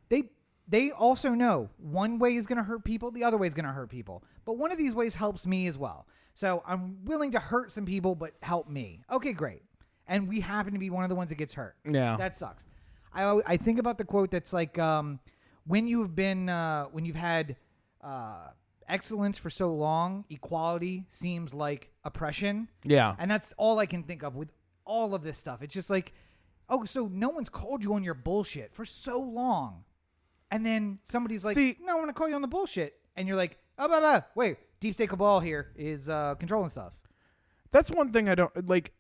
They also know one way is going to hurt people, the other way is going to hurt people. But one of these ways helps me as well. So I'm willing to hurt some people, but help me. Okay, great. And we happen to be one of the ones that gets hurt. Yeah. That sucks. I think about the quote that's like, when you've had excellence for so long, equality seems like oppression. Yeah. And that's all I can think of with all of this stuff. It's just like, oh, so no one's called you on your bullshit for so long. And then somebody's like, no, I'm going to call you on the bullshit. And you're like, oh, blah, blah. Wait, deep state cabal here is controlling stuff. That's one thing I don't like.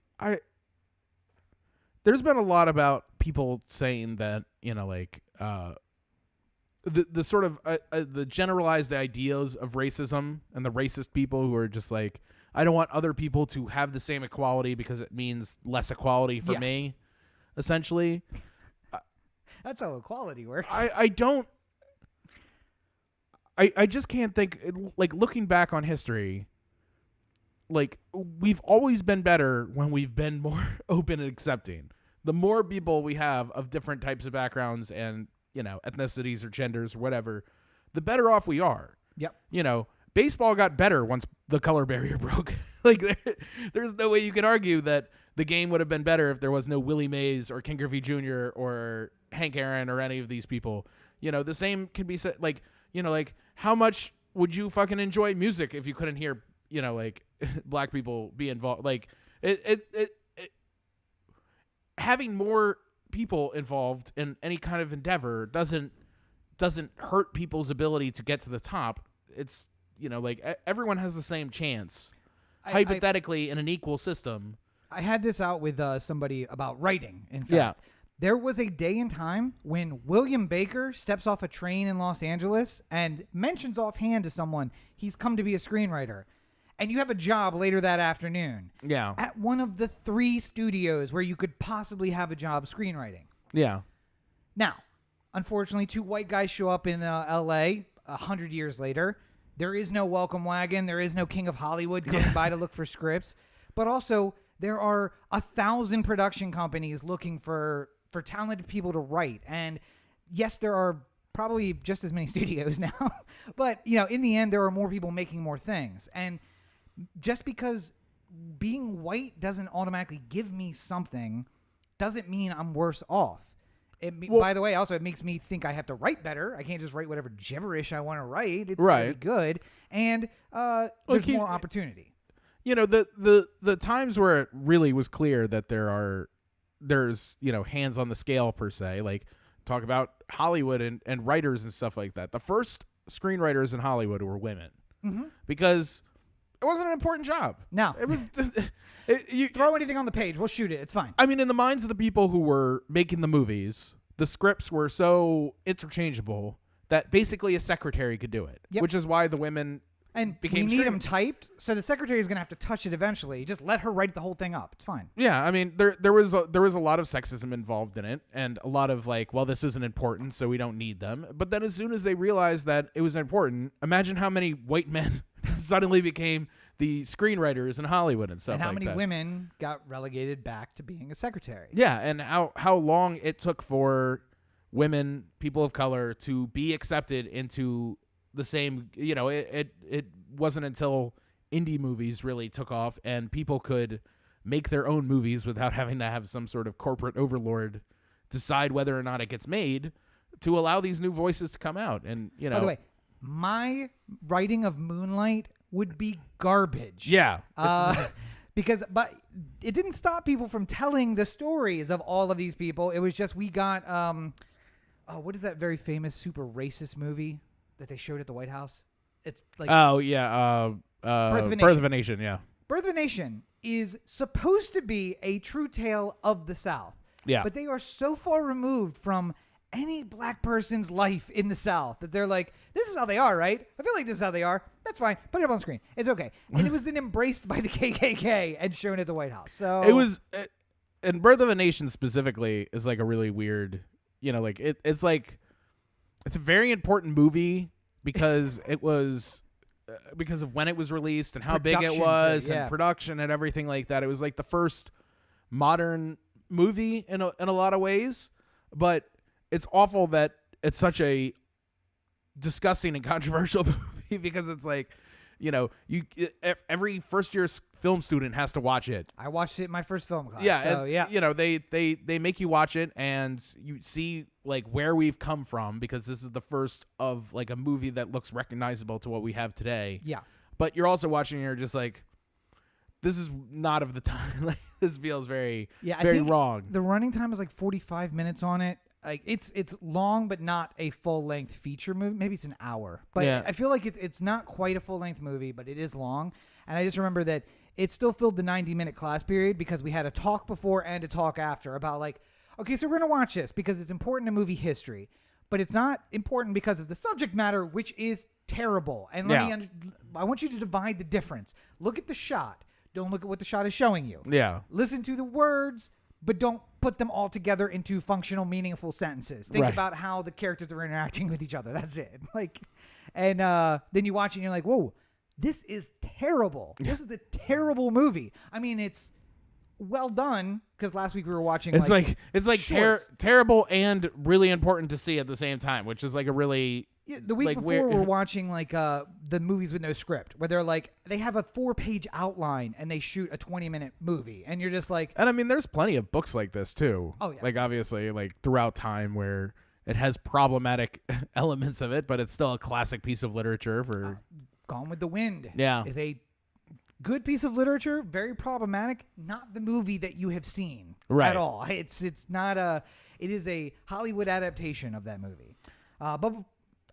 There's been a lot about people saying that, the sort of the generalized ideas of racism and the racist people who are just like, I don't want other people to have the same equality because it means less equality for me, essentially. That's how equality works. I just can't think, like, looking back on history, like, we've always been better when we've been more open and accepting. The more people we have of different types of backgrounds and, ethnicities or genders or whatever, the better off we are. Yep. Baseball got better once the color barrier broke. Like, there's no way you can argue that the game would have been better if there was no Willie Mays or Ken Griffey Jr. or Hank Aaron or any of these people. The same can be said, like, how much would you fucking enjoy music if you couldn't hear, black people be involved? Like, it having more people involved in any kind of endeavor doesn't hurt people's ability to get to the top. It's, everyone has the same chance, hypothetically, in an equal system. I had this out with somebody about writing, in fact. There was a day and time when William Baker steps off a train in Los Angeles and mentions offhand to someone he's come to be a screenwriter. And you have a job later that afternoon. Yeah. At one of the 3 studios where you could possibly have a job screenwriting. Yeah. Now, unfortunately, 2 white guys show up in L.A. 100 years later. There is no welcome wagon. There is no King of Hollywood coming by to look for scripts. But also, there are 1,000 production companies looking for talented people to write. And yes, there are probably just as many studios now. But, in the end, there are more people making more things. And just because being white doesn't automatically give me something doesn't mean I'm worse off. By the way, also, it makes me think I have to write better. I can't just write whatever gibberish I want to write. It's got to be good. And there's more opportunity. The times where it really was clear that there's hands on the scale per se, like talk about Hollywood and writers and stuff like that. The first screenwriters in Hollywood were women because it wasn't an important job. No. It was you throw anything on the page, we'll shoot it. It's fine. I mean, in the minds of the people who were making the movies, the scripts were so interchangeable that basically a secretary could do it, which is why the women became we need them typed, so the secretary is going to have to touch it eventually. Just let her write the whole thing up. It's fine. Yeah, I mean, there was a lot of sexism involved in it, and a lot of like, well, this isn't important, so we don't need them. But then as soon as they realized that it was important, imagine how many white men suddenly became the screenwriters in Hollywood and stuff like that. And how many women got relegated back to being a secretary. Yeah, and how long it took for women, people of color, to be accepted into the same. You know, it wasn't until indie movies really took off and people could make their own movies without having to have some sort of corporate overlord decide whether or not it gets made, to allow these new voices to come out. And, you know, By the way, my writing of Moonlight would be garbage. yeah, But it didn't stop people from telling the stories of all of these people. It was just we got what is that very famous super racist movie that they showed at the White House? It's like Birth of a Nation. Yeah. Birth of a Nation is supposed to be a true tale of the South. Yeah. But they are so far removed from any black person's life in the South that they're like, this is how they are, right? I feel like this is how they are. That's fine. Put it up on screen. It's okay. And it was then embraced by the KKK and shown at the White House. So it was, and Birth of a Nation specifically is like a really weird, you know, like it's like, it's a very important movie because it was, because of when it was released and how big it was and production and everything like that. It was like the first modern movie in a lot of ways, but it's awful that it's such a disgusting and controversial movie because it's like, you know, every first year film student has to watch it. I watched it in my first film class. Yeah, so, and, you know, they make you watch it and you see like where we've come from because this is the first of like a movie that looks recognizable to what we have today. Yeah. But you're also watching and you're just like, this is not of the time. Like this feels very wrong. The running time is like 45 minutes on it. Like it's long, but not a full length feature movie. Maybe it's an hour, but I feel like it's not quite a full length movie, but it is long. And I just remember that it still filled the 90-minute class period because we had a talk before and a talk after about like, okay, so we're gonna watch this because it's important to movie history, but it's not important because of the subject matter, which is terrible. And I want you to divide the difference. Look at the shot. Don't look at what the shot is showing you. Yeah. Listen to the words, but don't put them all together into functional, meaningful sentences. Think about how the characters are interacting with each other. That's it. Like, and then you watch it and you're like, whoa, this is terrible. This is a terrible movie. I mean, it's well done because last week we were watching. It's like terrible and really important to see at the same time, which is like a really. Yeah, the week before we're watching like the movies with no script where they're like they have a 4-page outline and they shoot a 20-minute movie and you're just like, and I mean there's plenty of books like this too. Oh yeah. Like obviously like throughout time where it has problematic elements of it, but it's still a classic piece of literature for Gone with the Wind. Yeah. Is a good piece of literature, very problematic, not the movie that you have seen at all. It's not it is a Hollywood adaptation of that movie. But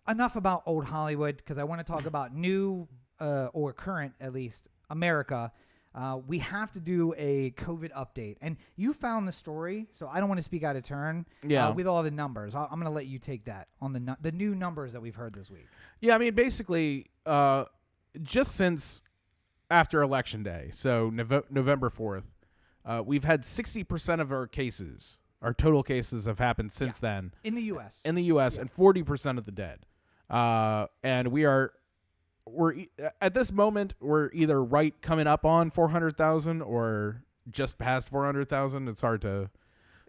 enough about old Hollywood because I want to talk about new or current, at least, America. We have to do a COVID update. And you found the story, so I don't want to speak out of turn with all the numbers. I'm going to let you take that on the new numbers that we've heard this week. Yeah, I mean, basically, just since after Election Day, so November 4th, we've had 60% of our total cases have happened since then. In the U.S. And 40% of the dead. And we're at this moment we're either coming up on 400,000 or just past 400,000. It's hard to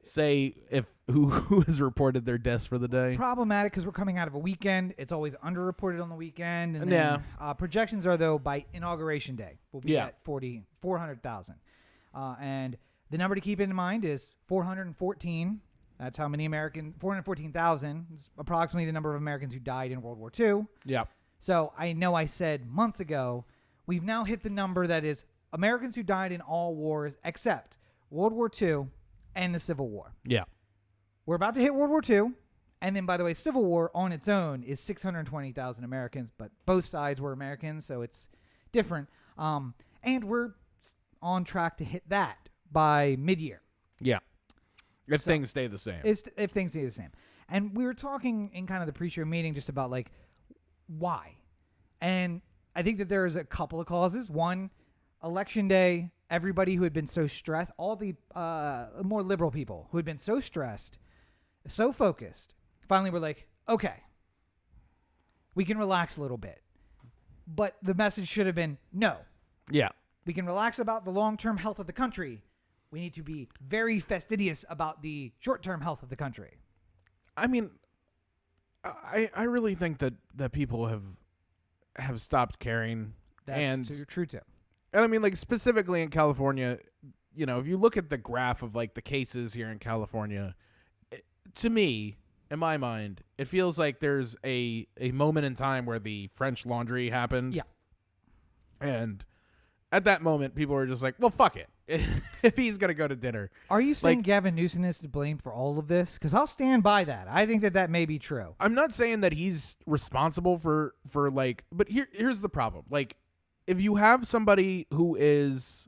say if who has reported their deaths for the day. Problematic because we're coming out of a weekend. It's always underreported on the weekend. And then, projections are though by Inauguration Day we'll be at 400,000. And the number to keep in mind is 414. That's how many 414,000 is approximately the number of Americans who died in World War II. Yeah. So I know I said months ago, we've now hit the number that is Americans who died in all wars except World War II and the Civil War. Yeah. We're about to hit World War II. And then, by the way, Civil War on its own is 620,000 Americans, but both sides were Americans, so it's different. And we're on track to hit that by mid-year. Yeah. If things stay the same. If things stay the same. And we were talking in kind of the pre-show meeting just about, like, why? And I think that there is a couple of causes. One, Election Day, everybody who had been so stressed, all the more liberal people who had been so stressed, so focused, finally were like, okay, we can relax a little bit. But the message should have been, no. Yeah. We can relax about the long-term health of the country. We need to be very fastidious about the short-term health of the country. I mean, I really think that people have stopped caring. That's true too. And I mean, like, specifically in California, if you look at the graph of like the cases here in California, to me, in my mind, it feels like there's a moment in time where the French Laundry happened. Yeah. And at that moment, people were just like, well, fuck it. If he's going to go to dinner. Are you saying Gavin Newsom is to blame for all of this? Because I'll stand by that. I think that may be true. I'm not saying that he's responsible for like, but here's the problem. Like, if you have somebody who is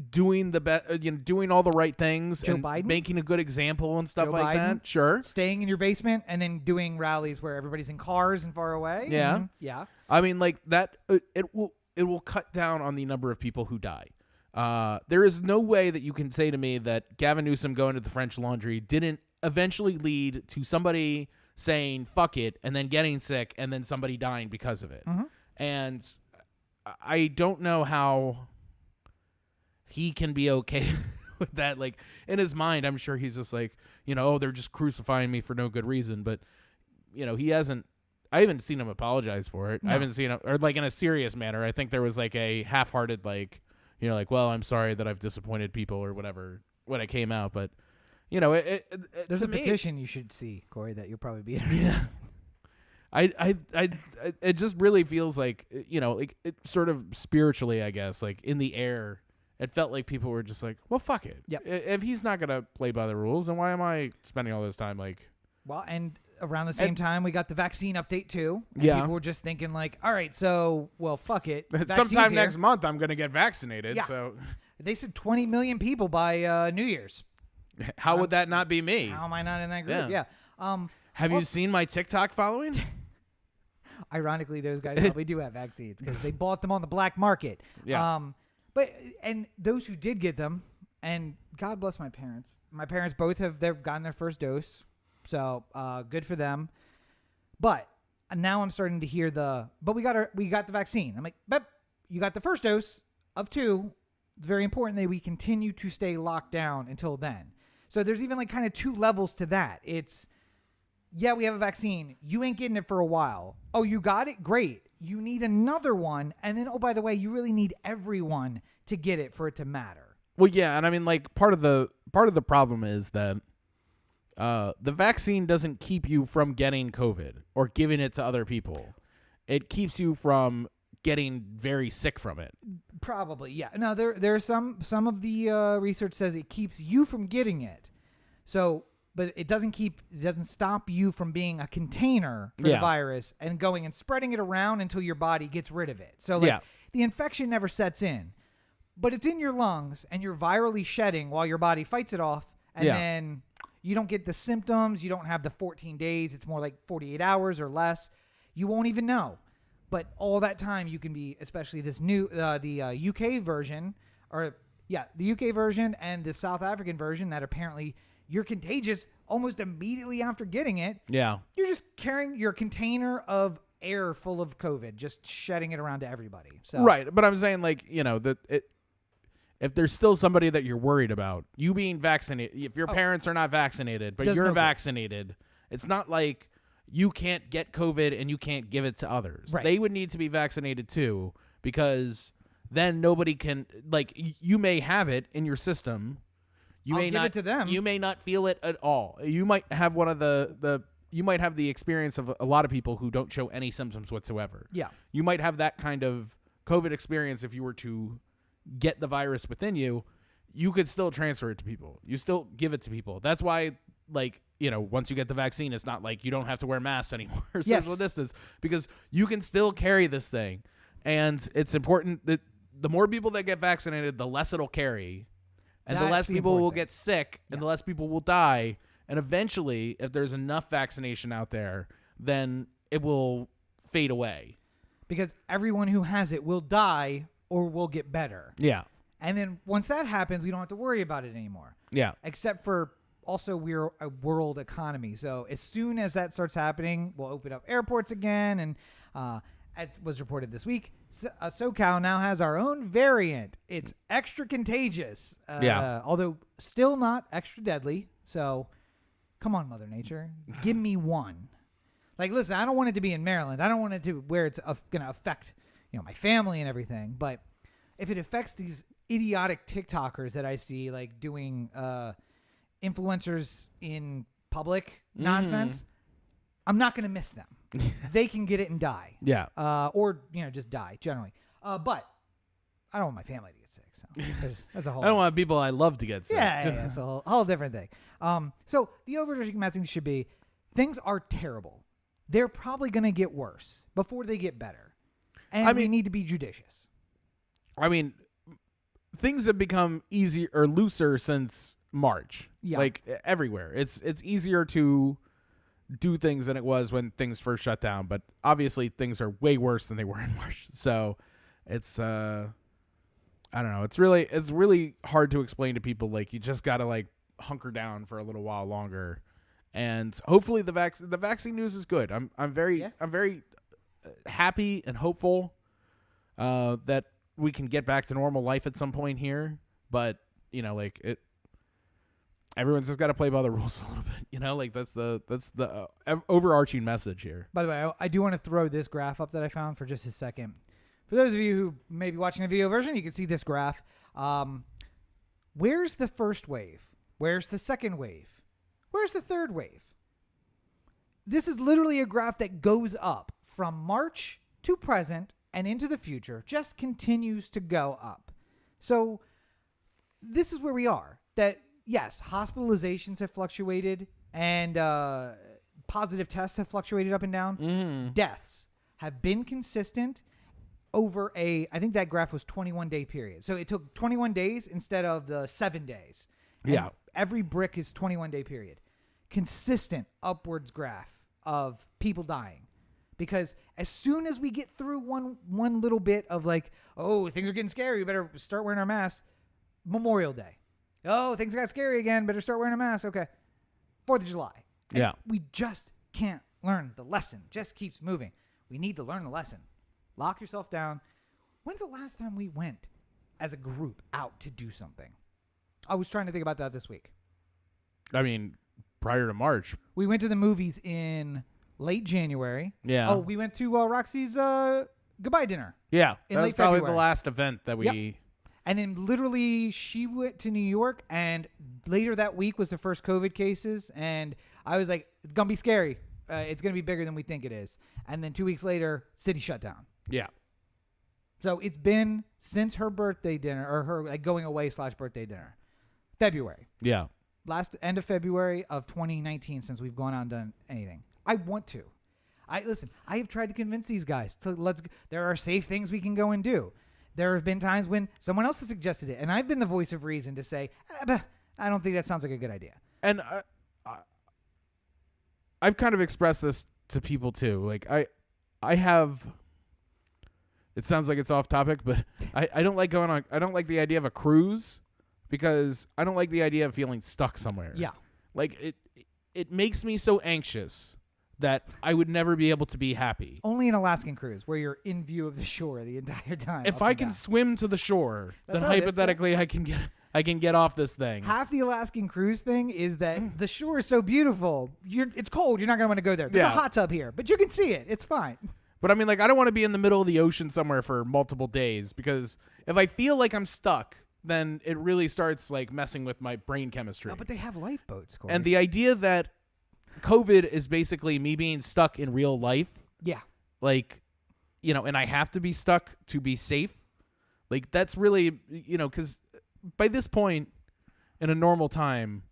doing doing all the right things Joe and Biden? making a good example and stuff Joe like Biden? that, sure. Staying in your basement and then doing rallies where everybody's in cars and far away. Yeah. Mhm. Yeah. I mean, like that. It will cut down on the number of people who die. There is no way that you can say to me that Gavin Newsom going to the French Laundry didn't eventually lead to somebody saying fuck it and then getting sick and then somebody dying because of it. Mm-hmm. And I don't know how he can be okay with that. Like, in his mind, I'm sure he's just like, they're just crucifying me for no good reason. But, he hasn't. I haven't seen him apologize for it. No. I haven't seen him, or like in a serious manner. I think there was like a half-hearted, like, well, I'm sorry that I've disappointed people or whatever when it came out. But, There's to a me, petition you should see, Corey, that you'll probably be Yeah. It just really feels like, like it sort of spiritually, I guess, like in the air, it felt like people were just like, well, fuck it. Yep. If he's not going to play by the rules, then why am I spending all this time like... Well, and around the same time, we got the vaccine update too. And Yeah. people were just thinking like, all right, so, well, fuck it. Sometime here. next month, I'm going to get vaccinated. Yeah. So They said 20 million people by New Year's. how would that not be me? How am I not in that group? Yeah. Yeah. Have you seen my TikTok following? Ironically, those guys probably do have vaccines because they bought them on the black market. Yeah. And those who did get them, and God bless my parents. My parents both they've gotten their first dose, so good for them. But now I'm starting to hear we got the vaccine. I'm like, but you got the first dose of 2. It's very important that we continue to stay locked down until then. So there's even like kind of 2 levels to that. It's, yeah, we have a vaccine. You ain't getting it for a while. Oh, you got it? Great. You need another one. And then, oh, by the way, you really need everyone to get it for it to matter. Well, yeah, and I mean, like, part of the problem is that the vaccine doesn't keep you from getting COVID or giving it to other people. It keeps you from getting very sick from it. Probably, yeah. Now, there's some of the research says it keeps you from getting it. So, but it doesn't stop you from being a container for the virus and going and spreading it around until your body gets rid of it. So, like, the infection never sets in, but it's in your lungs and you're virally shedding while your body fights it off. And then you don't get the symptoms. You don't have the 14 days. It's more like 48 hours or less. You won't even know. But all that time you can be, especially this new, the UK version, the UK version and the South African version that apparently you're contagious almost immediately after getting it. Yeah. You're just carrying your container of air full of COVID, just shedding it around to everybody. So Right. But I'm saying, like, if there's still somebody that you're worried about, you being vaccinated, if your parents are not vaccinated, but you're vaccinated, it's not like you can't get COVID and you can't give it to others. Right. They would need to be vaccinated too, because then nobody can, like, you may have it in your system. I'll give it to them. You may not feel it at all. You might have one of you might have the experience of a lot of people who don't show any symptoms whatsoever. Yeah. You might have that kind of COVID experience if you were to get the virus within you. You could still transfer it to people. You still give it to people. That's why, like, once you get the vaccine, it's not like you don't have to wear masks anymore or social distance, because you can still carry this thing. And it's important that the more people that get vaccinated, the less it'll carry. And the less people will get sick, and the less people will die. And eventually, if there's enough vaccination out there, then it will fade away. Because everyone who has it will die or will get better. Yeah. And then once that happens, we don't have to worry about it anymore. Yeah. Except for also we're a world economy. So as soon as that starts happening, we'll open up airports again. And as was reported this week, SoCal now has our own variant. It's extra contagious. Although still not extra deadly. So Come on, Mother Nature. Give me one. Like, listen, I don't want it to be in Maryland. I don't want it to where it's going to affect, my family and everything. But if it affects these idiotic TikTokers that I see, like, doing influencers in public nonsense, I'm not going to miss them. They can get it and die. Yeah. Or, just die, generally. But I don't want my family to get sick. So that's a whole I don't want people I love to get sick. Yeah, that's a whole different thing. So the overarching message should be, things are terrible. They're probably going to get worse before they get better. And we need to be judicious. I mean, things have become easier or looser since March. Yeah. Like everywhere. It's easier to do things than it was when things first shut down, but obviously things are way worse than they were in March. So it's I don't know. It's really hard to explain to people. Like, you just got to like hunker down for a little while longer. And hopefully the vaccine news is good. I'm very happy and hopeful that we can get back to normal life at some point here. But everyone's just got to play by the rules a little bit. Like that's the overarching message here. By the way, I do want to throw this graph up that I found for just a second. For those of you who may be watching the video version, you can see this graph. Where's the first wave? Where's the second wave? Where's the third wave? This is literally a graph that goes up from March to present and into the future, just continues to go up. So this is where we are. That, yes, hospitalizations have fluctuated and positive tests have fluctuated up and down. Deaths have been consistent over I think that graph was 21-day period. So it took 21 days instead of the 7 days. And every brick is 21-day period. Consistent upwards graph of people dying. Because as soon as we get through one little bit of like, oh, things are getting scary, we better start wearing our masks. Memorial Day. Oh, things got scary again, better start wearing a mask. Okay. 4th of July. And we just can't learn the lesson. Just keeps moving. We need to learn the lesson. Lock yourself down. When's the last time we went as a group out to do something? I was trying to think about that this week. I mean, prior to March. We went to the movies in late January. Yeah. Oh, we went to Roxy's goodbye dinner. Yeah. In that was late probably February. the last event that we... Yep. And then literally she went to New York, and later that week was the first COVID cases. And I was like, it's going to be scary. It's going to be bigger than we think it is. And then 2 weeks later, city shut down. Yeah. So it's been since her birthday dinner, or her like going away / birthday dinner, February. Yeah. End of February of 2019 since we've gone out and done anything. I want to. I have tried to convince these guys to there are safe things we can go and do. There have been times when someone else has suggested it, and I've been the voice of reason to say, I don't think that sounds like a good idea. And I've kind of expressed this to people too. Like I have. It sounds like it's off topic, but I don't like going on. I don't like the idea of a cruise because I don't like the idea of feeling stuck somewhere. Yeah. Like it makes me so anxious that I would never be able to be happy. Only an Alaskan cruise where you're in view of the shore the entire time. If I can swim to the shore, then hypothetically I can get off this thing. Half the Alaskan cruise thing is that the shore is so beautiful. It's cold. You're not going to want to go there. There's a hot tub here, but you can see it. It's fine. But I mean, like, I don't want to be in the middle of the ocean somewhere for multiple days because if I feel like I'm stuck, then it really starts like messing with my brain chemistry. No, but they have lifeboats, Corey. And the idea that COVID is basically me being stuck in real life. Yeah. Like, and I have to be stuck to be safe. Like, that's really, because by this point in a normal time,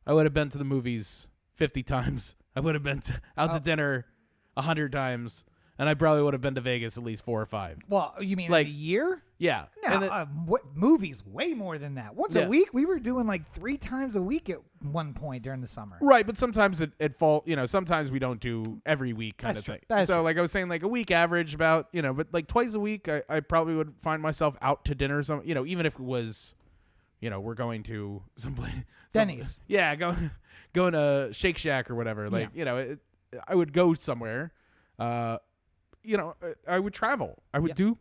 I would have been to the movies 50 times. I would have been out to dinner 100 times. And I probably would have been to Vegas at least 4 or 5. Well, you mean like in a year? Yeah. No, what movies? Way more than that. Once a week? We were doing like 3 times a week at one point during the summer. Right, but sometimes it fall. Sometimes we don't do every week kind of thing. So like I was saying, like a week average about. But like twice a week, I probably would find myself out to dinner. Even if it was, we're going to someplace. Denny's. Yeah, going to Shake Shack or whatever. Like I would go somewhere. I would travel. I would do,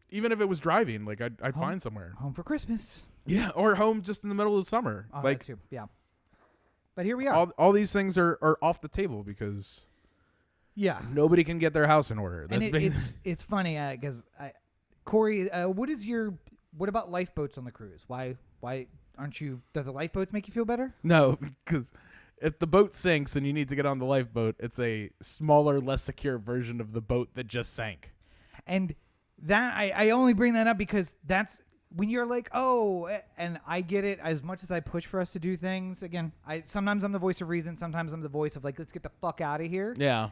even if it was driving. Like I'd find somewhere. Home for Christmas. Yeah, or home just in the middle of the summer. Oh, like that too. Yeah. But here we are. All these things are off the table because nobody can get their house in order. And it's funny because Corey, what about lifeboats on the cruise? Why aren't you? Does the lifeboats make you feel better? No, because if the boat sinks and you need to get on the lifeboat, it's a smaller, less secure version of the boat that just sank. And that I only bring that up because that's when you're like, oh, and I get it. As much as I push for us to do things, again, sometimes I'm the voice of reason. Sometimes I'm the voice of like, let's get the fuck out of here. Yeah.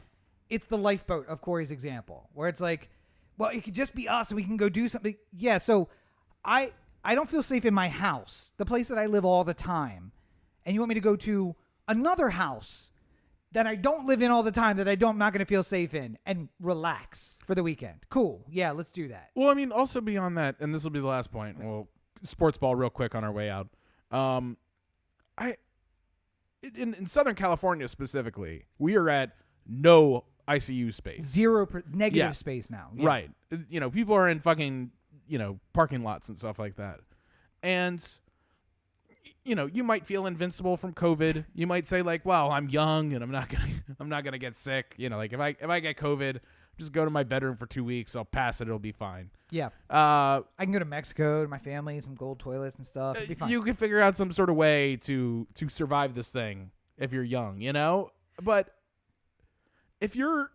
It's the lifeboat of Corey's example where it's like, well, it could just be us and we can go do something. Yeah. So I don't feel safe in my house, the place that I live all the time. And you want me to go to another house that I don't live in all the time that I'm not going to feel safe in and relax for the weekend. Cool. Yeah, let's do that. Well, I mean, also beyond that, and this will be the last point. Well, sports ball real quick on our way out. In Southern California specifically, we are at no ICU space. Negative space now. Yeah. Right. People are in fucking, parking lots and stuff like that. And you might feel invincible from COVID. You might say like, well, I'm young and I'm not going to get sick. Like if I get COVID, just go to my bedroom for 2 weeks. I'll pass it. It'll be fine. Yeah. I can go to Mexico to my family, some gold toilets and stuff. It'll be fine. You can figure out some sort of way to survive this thing if you're young, but if you're,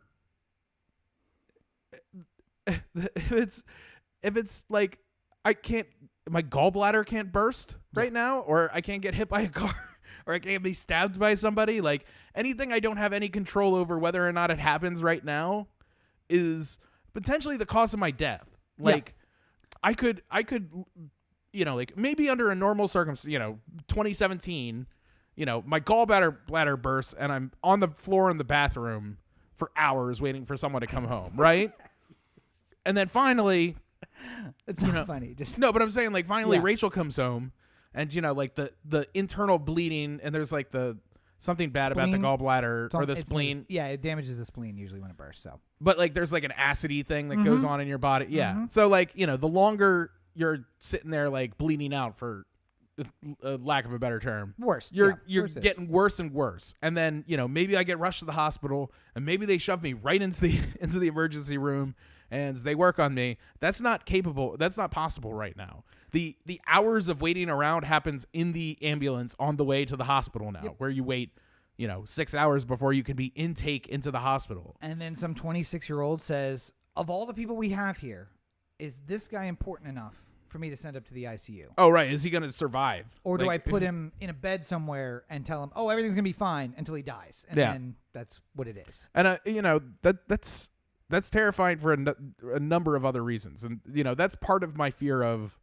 if it's like, my gallbladder can't burst right now, or I can't get hit by a car, or I can't be stabbed by somebody. Like anything I don't have any control over whether or not it happens right now is potentially the cause of my death. Like I could, like maybe under a normal circumstance, 2017, my gallbladder bursts and I'm on the floor in the bathroom for hours waiting for someone to come home. Right. And then finally, it's not funny. No, but I'm saying like finally Rachel comes home and like the internal bleeding and there's like something bad about the gallbladder or the spleen. It damages the spleen usually when it bursts. So, but like there's like an acidy thing that goes on in your body. Yeah. Mm-hmm. So like, the longer you're sitting there like bleeding out for lack of a better term, you're getting worse and worse. And then, maybe I get rushed to the hospital and maybe they shove me right into the emergency room and they work on me. That's not possible right now. The hours of waiting around happens in the ambulance on the way to the hospital now, where you wait, 6 hours before you can be intake into the hospital. And then some 26-year-old says, of all the people we have here, is this guy important enough for me to send up to the ICU? Oh, right. Is he going to survive? Or do I put him in a bed somewhere and tell him, oh, everything's going to be fine until he dies? And then that's what it is. And, that's terrifying for a number of other reasons. And, that's part of my fear of,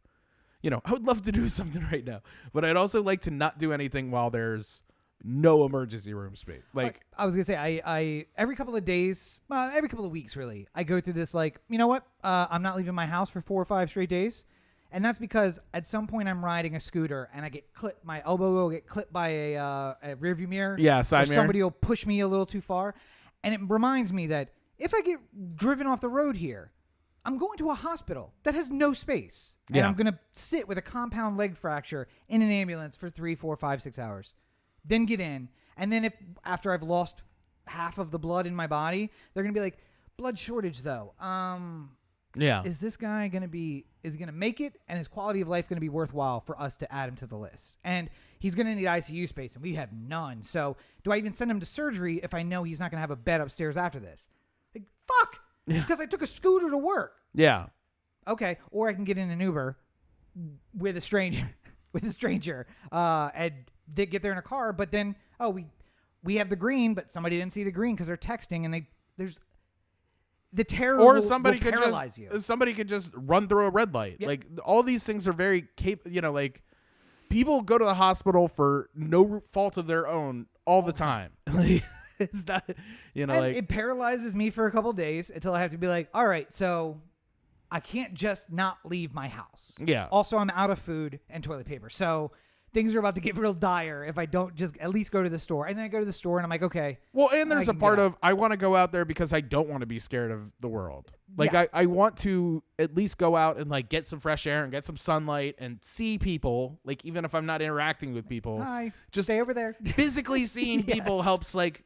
I would love to do something right now, but I'd also like to not do anything while there's no emergency room space. Like I was going to say, I every couple of days, every couple of weeks, really, I go through this, like, you know what? I'm not leaving my house for 4 or 5 straight days. And that's because at some point I'm riding a scooter and I get clipped, my elbow will get clipped by a rearview mirror. Yeah, side mirror. Somebody will push me a little too far. And it reminds me that if I get driven off the road here, I'm going to a hospital that has no space. And I'm going to sit with a compound leg fracture in an ambulance for 3, 4, 5, 6 hours. Then get in. And then after I've lost half of the blood in my body, they're going to be like, blood shortage though. Is this guy going to make it? And his quality of life going to be worthwhile for us to add him to the list? And he's going to need ICU space and we have none. So do I even send him to surgery if I know he's not going to have a bed upstairs after this? Like, fuck, because I took a scooter to work. Yeah. Okay. Or I can get in an Uber with a stranger, and they get there in a car. But then, we have the green, but somebody didn't see the green because they're texting, and there's the terror. Or somebody will could paralyze you. Somebody could just run through a red light. Yep. Like all these things are very like people go to the hospital for no fault of their own all the time. It's not, like it paralyzes me for a couple days until I have to be like, all right, so I can't just not leave my house. Yeah. Also, I'm out of food and toilet paper. So things are about to get real dire if I don't just at least go to the store. And then I go to the store and I'm like, okay. Well, and there's a part of I want to go out there because I don't want to be scared of the world. Like Yeah. I want to at least go out and like get some fresh air and get some sunlight and see people. Like even if I'm not interacting with people, Hi. just Stay over there. physically seeing people Yes. helps like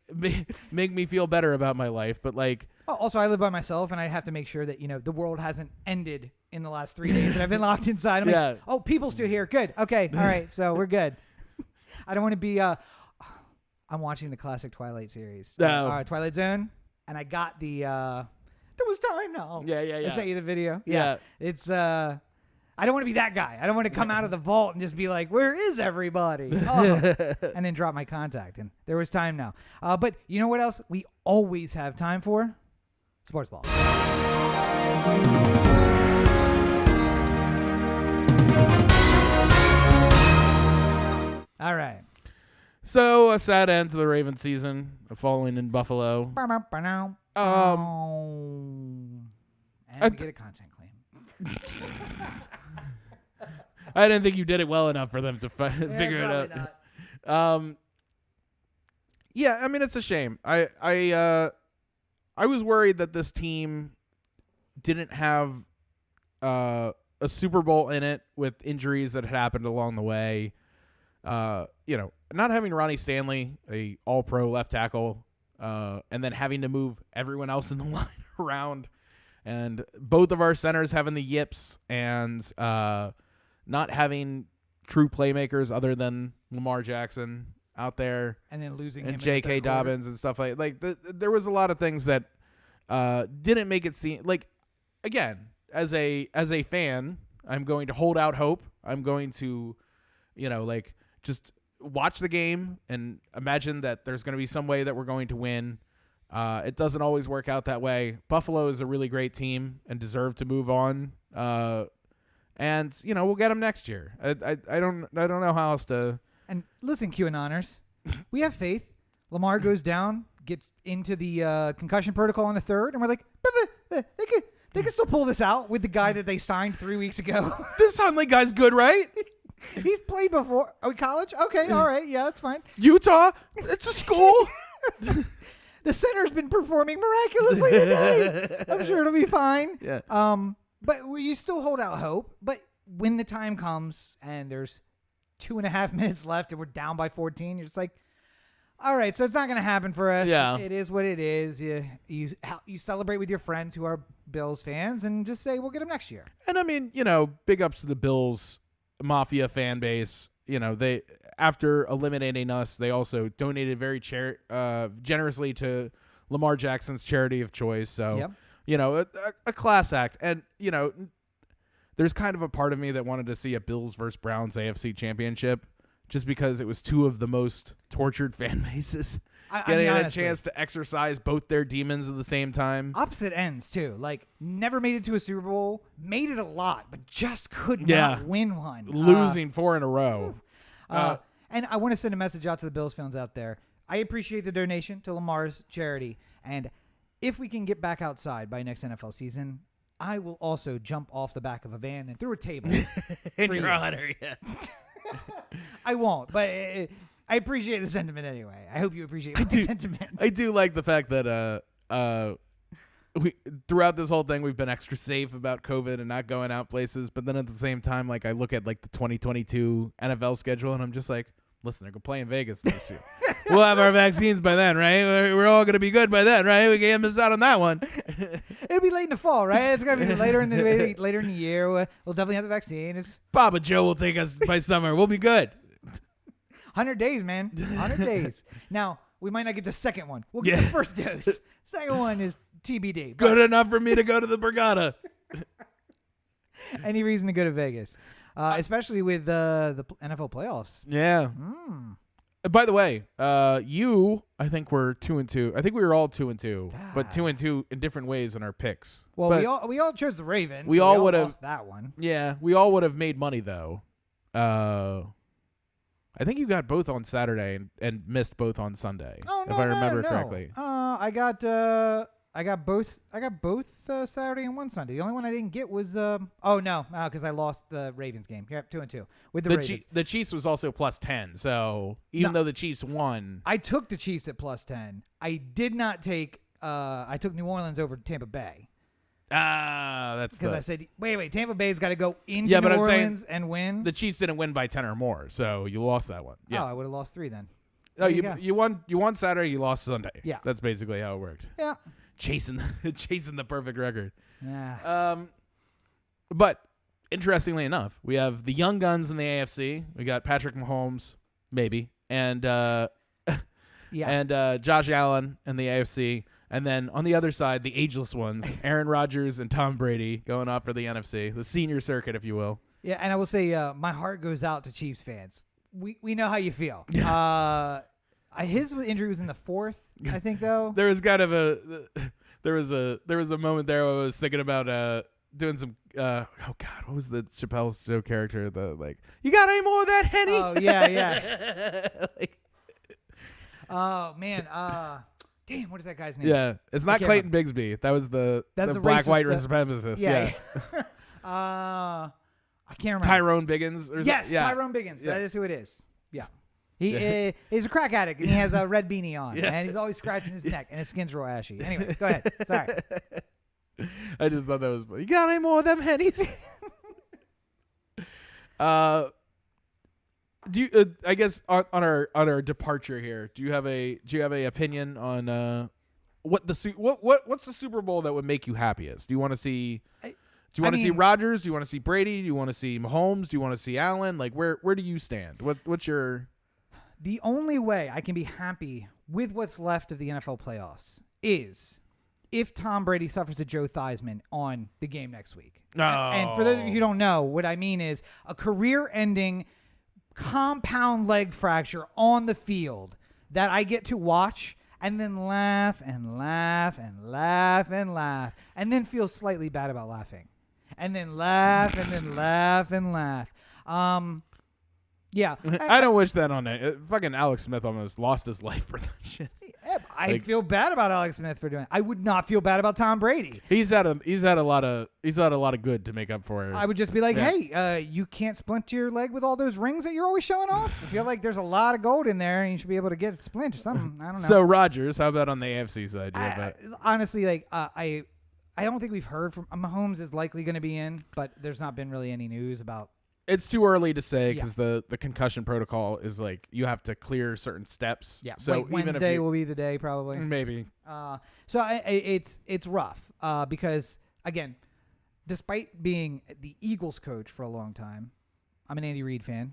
make me feel better about my life. But like, Oh, also, I live by myself, and I have to make sure that the world hasn't ended in the last 3 days that I've been locked inside. I'm Yeah. like, oh, people still here. Good. Okay. All right. So we're good. I don't want to be. I'm watching the classic Twilight series, Twilight Zone, and I got the. There was time now. Yeah. I sent you the video. Yeah. It's. I don't want to be that guy. I don't want to come out of the vault and just be like, "Where is everybody?" Oh, and then drop my contact. And there was time now. But you know what else we always have time for? Sportsball. All right. So a sad end to the Ravens season, following in Buffalo. And I we get a content claim. I didn't think you did it well enough for them to figure it out. Not. Yeah, I mean it's a shame. I was worried that this team didn't have a Super Bowl in it with injuries that had happened along the way. Not having Ronnie Stanley, a all-pro left tackle, and then having to move everyone else in the line around, and both of our centers having the yips, and not having true playmakers other than Lamar Jackson out there, And then losing him and in the J.K. third quarter. Dobbins and stuff like there was a lot of things that didn't make it seem like, again, as a fan, I'm going to hold out hope. I'm going to, just watch the game and imagine that there's going to be some way that we're going to win. It doesn't always work out that way. Buffalo is a really great team and deserve to move on. And we'll get them next year. I don't know how else to. And listen, QAnoners, we have faith. Lamar goes down, gets into the concussion protocol in the third, and we're like, they can still pull this out with the guy that they signed 3 weeks ago. This Huntley guy's good, right? He's played before. Oh, college? Okay, all right, yeah, that's fine. Utah, it's a school. The center's been performing miraculously today. I'm sure it'll be fine. Yeah. But you still hold out hope. But when the time comes and there's 2.5 minutes left and we're down by 14, you're just like, all right, so it's not going to happen for us. Yeah. It is what it is. You celebrate with your friends who are Bills fans and just say, we'll get them next year. And I mean, big ups to the Bills Mafia fan base. They, after eliminating us, they also donated very generously to Lamar Jackson's charity of choice. So, Yep. a class act. And, there's kind of a part of me that wanted to see a Bills versus Browns AFC championship just because it was two of the most tortured fan bases getting a chance to exercise both their demons at the same time. Opposite ends, too. Like, never made it to a Super Bowl, made it a lot, but just could not win one. Losing 4 in a row. And I want to send a message out to the Bills fans out there. I appreciate the donation to Lamar's charity. And if we can get back outside by next NFL season, I will also jump off the back of a van and through a table. In for your you. honor, yeah. I won't, but I appreciate the sentiment anyway. I hope you appreciate my sentiment. I do like the fact that we throughout this whole thing we've been extra safe about COVID and not going out places, but then at the same time, like I look at like the 2022 NFL schedule and I'm just like, listen, they're gonna play in Vegas this year. We'll have our vaccines by then, right? We're all going to be good by then, right? We can't miss out on that one. It'll be late in the fall, right? It's gonna be later in the year. We'll definitely have the vaccine. It's Papa Joe will take us by summer. We'll be good. 100 days, man. 100 days. Now, we might not get the second one. We'll get the first dose. Second one is TBD. But Good enough for me to go to the Borgata. any reason to go to Vegas, especially with the NFL playoffs. Yeah. By the way, I think we're 2-2. I think we were all 2-2, but 2-2 in different ways in our picks. Well, but we all chose the Ravens. we so all would've- lost that one. yeah, we all would have made money though. I think you got both on Saturday and missed both on Sunday, Oh no, if I remember no. correctly. I got both Saturday and one Sunday. The only one I didn't get was because I lost the Ravens game. Yep, 2-2 with the Ravens. The Chiefs was also +10, so even though the Chiefs won, I took the Chiefs at +10. I did not take. I took New Orleans over Tampa Bay. That's because I said, wait, Tampa Bay's got to go into Yeah, New but I'm saying Orleans and win. the Chiefs didn't win by 10 or more, so you lost that one. Yeah. Oh, I would have lost 3 then. Oh, There you go. you won Saturday, you lost Sunday. Yeah. That's basically how it worked. Yeah. Chasing the perfect record. Yeah. But interestingly enough, we have the young guns in the AFC. We got Patrick Mahomes, maybe, and Josh Allen in the AFC. And then on the other side, the ageless ones, Aaron Rodgers and Tom Brady going off for the NFC, the senior circuit, if you will. Yeah, and I will say my heart goes out to Chiefs fans. We know how you feel. His injury was in the 4th, I think, though. There was kind of there was a moment there where I was thinking about doing some oh god, what was the Chappelle's Show character? The like, you got any more of that Henny? Oh yeah. Oh man. Damn, what is that guy's name? Yeah, it's not Clayton Bigsby. That was the black white supremacist. Yeah. I can't remember. Tyrone Biggins. Yes, yeah. Tyrone Biggins. Yeah. That is who it is. Yeah. He's a crack addict, and he has a red beanie on, Yeah. and he's always scratching his neck, and his skin's real ashy. Anyway, go ahead. Sorry. I just thought that was funny. You got any more of them Hennies? Do you? I guess on our departure here, do you have a opinion on what's the Super Bowl that would make you happiest? Do you want to see? Do you want to see Rodgers? Do you want to see Brady? Do you want to see Mahomes? Do you want to see Allen? Like where do you stand? What's your? The only way I can be happy with what's left of the NFL playoffs is if Tom Brady suffers a Joe Theismann on the game next week. Oh. And for those of you who don't know, what I mean is a career-ending compound leg fracture on the field that I get to watch and then laugh and laugh and laugh and laugh and then feel slightly bad about laughing and then laugh and then laugh and laugh. Yeah. I don't wish that on it. Fucking Alex Smith almost lost his life for that shit. I feel bad about Alex Smith for doing it. I would not feel bad about Tom Brady. He's had a lot of good to make up for it. I would just be like, hey, you can't splint your leg with all those rings that you're always showing off. I feel like there's a lot of gold in there, and you should be able to get it splint or something. I don't know. So Rodgers, how about on the AFC side? Honestly, I don't think we've heard from Mahomes is likely going to be in, but there's not been really any news about. It's too early to say because the concussion protocol is like you have to clear certain steps. Yeah, so like Wednesday will be the day probably. Maybe. So it's rough because again, despite being the Eagles coach for a long time, I'm an Andy Reid fan.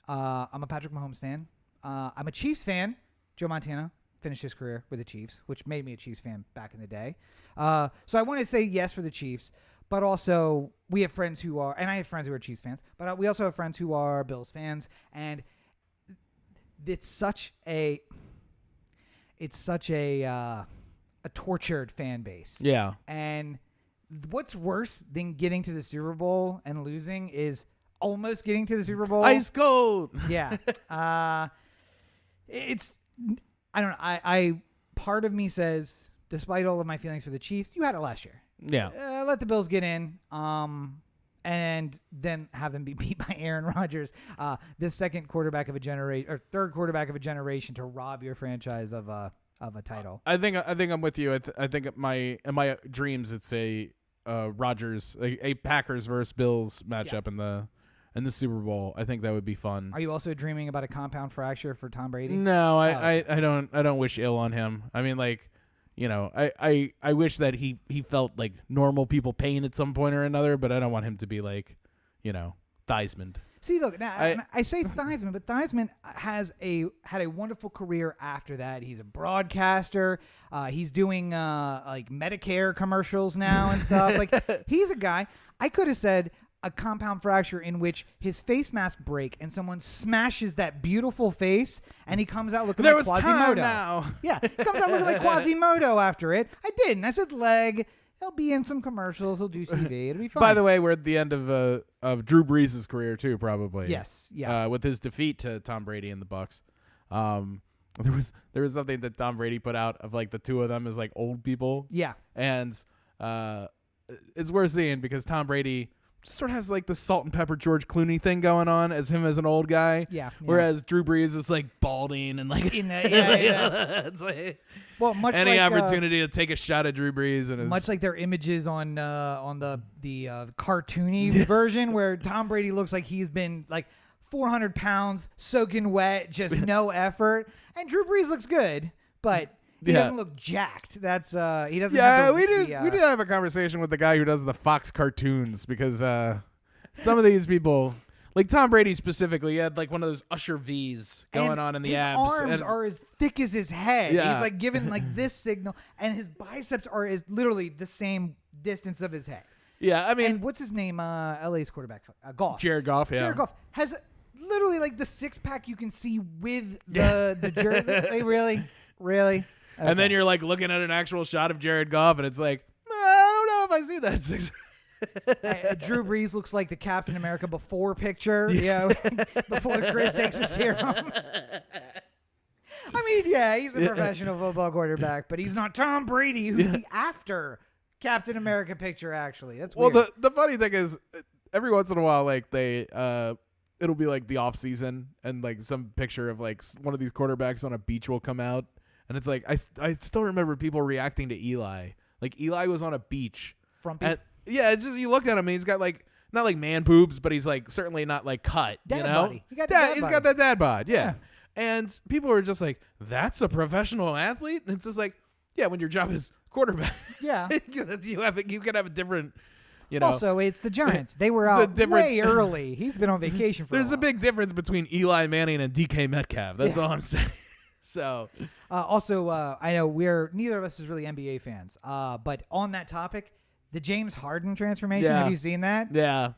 I'm a Patrick Mahomes fan. I'm a Chiefs fan. Joe Montana finished his career with the Chiefs, which made me a Chiefs fan back in the day. So I want to say yes for the Chiefs. But also, we have friends who are, and I have friends who are Chiefs fans, but we also have friends who are Bills fans, and it's such a tortured fan base. Yeah. And what's worse than getting to the Super Bowl and losing is almost getting to the Super Bowl. Ice cold. Yeah. I don't know. I part of me says, despite all of my feelings for the Chiefs, you had it last year. Yeah. Let the Bills get in, and then have them be beat by Aaron Rodgers, the second quarterback of a generation or third quarterback of a generation to rob your franchise of a title. I think I'm with you. I think in my dreams it's a Rodgers a Packers versus Bills matchup in the Super Bowl. I think that would be fun. Are you also dreaming about a compound fracture for Tom Brady? No, I don't wish ill on him. I mean, like. You know, I wish that he felt like normal people pain at some point or another, but I don't want him to be like, Theismann. See, look, now I say Theismann, but Theismann had a wonderful career after that. He's a broadcaster. He's doing like Medicare commercials now and stuff. Like he's a guy. I could have said a compound fracture in which his face mask break and someone smashes that beautiful face and he comes out looking like Quasimodo. Now. Yeah, he comes out looking like Quasimodo after it. I didn't. I said leg. He'll be in some commercials. He'll do TV. It'll be fun. By the way, we're at the end of Drew Brees' career too, probably. Yes. Yeah. With his defeat to Tom Brady and the Bucs. There was something that Tom Brady put out of like the two of them as like old people. Yeah. And it's worth seeing because Tom Brady sort of has like the salt and pepper George Clooney thing going on as him as an old guy. Yeah. Whereas Drew Brees is like balding and like It's like Well, much any like, opportunity to take a shot at Drew Brees and his, much like their images on the cartoony version where Tom Brady looks like he's been like 400 pounds soaking wet, just no effort, and Drew Brees looks good, but he doesn't look jacked. That's he doesn't. Yeah, have we did have a conversation with the guy who does the Fox cartoons because some of these people. Like Tom Brady specifically, he had like one of those Usher V's going on in the abs. His arms are as thick as his head. Yeah. He's like giving like this signal, and his biceps are literally the same distance of his head. Yeah, I mean, And what's his name? LA's quarterback, Goff. Jared Goff. Yeah, Jared Goff has literally like the six pack you can see with the jersey. They really. Okay. And then you're like looking at an actual shot of Jared Goff, and it's like, I don't know if I see that six. Drew Brees looks like the Captain America before picture, before Chris takes his serum. I mean, yeah, he's a professional football quarterback, but he's not Tom Brady, who's the after Captain America picture, actually. That's weird. Well, the funny thing is, every once in a while, like they, it'll be like the off season, and like some picture of like one of these quarterbacks on a beach will come out, and it's like I still remember people reacting to Eli. Like Eli was on a beach. Frumpy. Yeah, it's just you look at him and he's got like not like man boobs, but he's like certainly not like cut. Dad you know, body. He got the dad he's body. got that dad bod. Yeah. And people are just like, "That's a professional athlete." And it's just like, yeah, when your job is quarterback, Yeah. you can have a different, you know. Also, it's the Giants. They were It's a out difference- way early. He's been on vacation for There's a a while. big difference between Eli Manning and DK Metcalf. That's all I'm saying. So, Also, I know neither of us is really NBA fans, but on that topic, the James Harden transformation. Yeah. Have you seen that? yeah.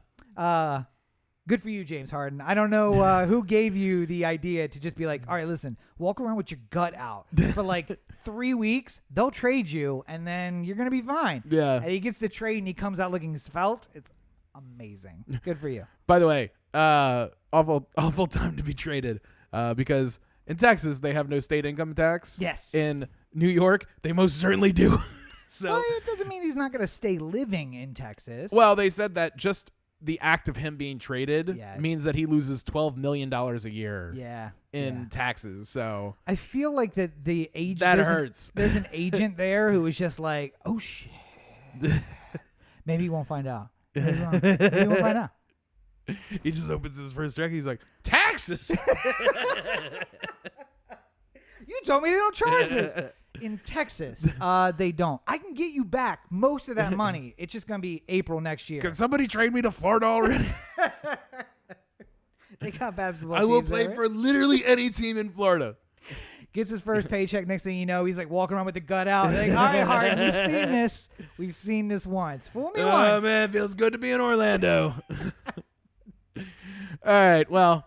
Good for you, James Harden. I don't know who gave you the idea to just be like, all right, listen, walk around with your gut out for like 3 weeks. They'll trade you, and then you're gonna be fine. Yeah. And he gets the trade, and he comes out looking svelte. It's amazing. Good for you. By the way, awful time to be traded because in Texas they have no state income tax. Yes. In New York, they most certainly do. So, Well, it doesn't mean he's not gonna stay living in Texas. well, they said that just the act of him being traded Yeah, means that he loses $12 million a year yeah. in yeah. taxes. So I feel like that the agent that hurts. There's an agent there who was just like, oh shit. Maybe he won't find out. Maybe he won't find out. He just opens his first check. He's like, taxes. You told me they don't charge this. In Texas, they don't. I can get you back most of that money. It's just going to be April next year. Can somebody trade me to Florida already? They got basketball I will teams play there. for literally any team in Florida. Gets his first paycheck. Next thing you know, he's like walking around with the gut out. Like, all right, Harden, we've seen this. We've seen this once. Fool me once. Oh, man, feels good to be in Orlando. All right, well,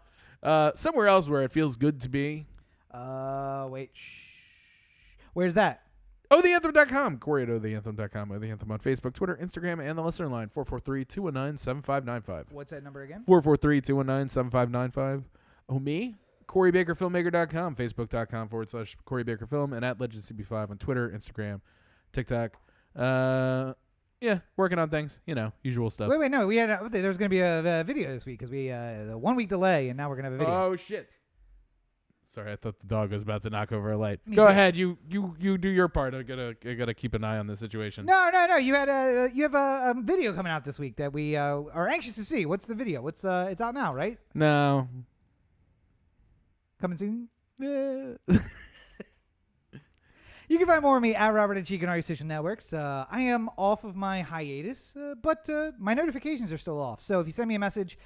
somewhere else where it feels good to be. Wait. Shh. Where's that? OhTheAnthem.com. Corey at OhTheAnthem.com. Oh, The Anthem on Facebook, Twitter, Instagram, and the listener line, 443-219-7595. What's that number again? 443-219-7595. Oh, me? CoreyBakerFilmmaker.com, Facebook.com/Corey Baker Film, and at LegendCB5 on Twitter, Instagram, TikTok. Yeah, working on things. You know, usual stuff. Wait, no. We had there was going to be a video this week because we the 1 week delay, and now we're going to have a video. Oh, shit. Sorry, I thought the dog was about to knock over a light. Me Go too. ahead. You do your part. I gotta keep an eye on this situation. No. You have a video coming out this week that we are anxious to see. What's the video? It's out now, right? No. Coming soon. Yeah. You can find more of me at Robert and Cheek on all your social networks. I am off of my hiatus, but my notifications are still off. So if you send me a message,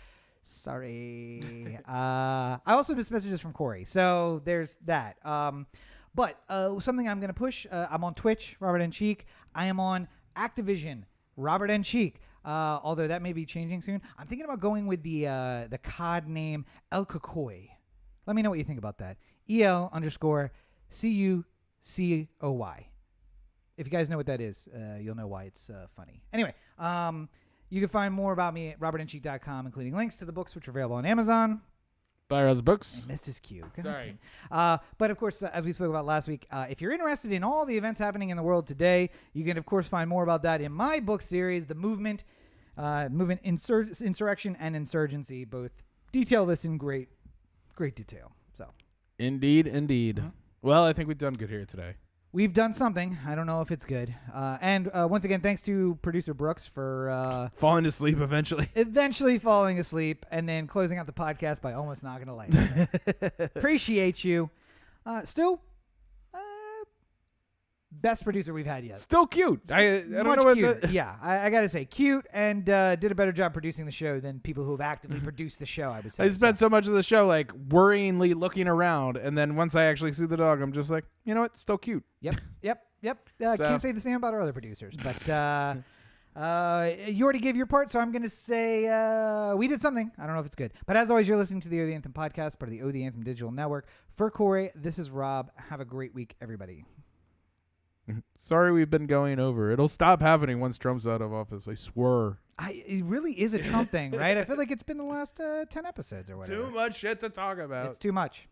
sorry. I also missed messages from Corey. So there's that. But something I'm going to push, I'm on Twitch, Robert and Cheek. I am on Activision, Robert and Cheek. Although that may be changing soon. I'm thinking about going with the COD name El Cocoy. Let me know what you think about that. EL_CUCOY. If you guys know what that is, you'll know why it's funny. Anyway, you can find more about me at robertandcheek.com, including links to the books, which are available on Amazon. Buy those books. I missed his cue. God Sorry. damn. But of course, as we spoke about last week, if you're interested in all the events happening in the world today, you can, of course, find more about that in my book series, The Movement. movement insurrection and insurgency both detail this in great detail. So Indeed. Well, I think we've done good here today. we've done something. I don't know if it's good. And once again, thanks to producer Brooks for Falling asleep eventually. eventually falling asleep and then closing out the podcast by almost knocking a light out. Appreciate you. Still, best producer we've had yet. Still cute. I don't Much know what cuter. the... Yeah, I got to say, cute and did a better job producing the show than people who have actively produced the show, I would say. I spent so much of the show like worryingly looking around, and then once I actually see the dog, I'm just like, you know what? Still cute. Yep. So- Can't say the same about our other producers, but you already gave your part, so I'm going to say we did something. I don't know if it's good. But as always, you're listening to the O The Anthem podcast, part of the O The Anthem Digital Network. For Corey, this is Rob. Have a great week, everybody. Sorry we've been going over. It'll stop happening once Trump's out of office. I swear. It really is a Trump thing, right? I feel like it's been the last 10 episodes or whatever. Too much shit to talk about. It's too much.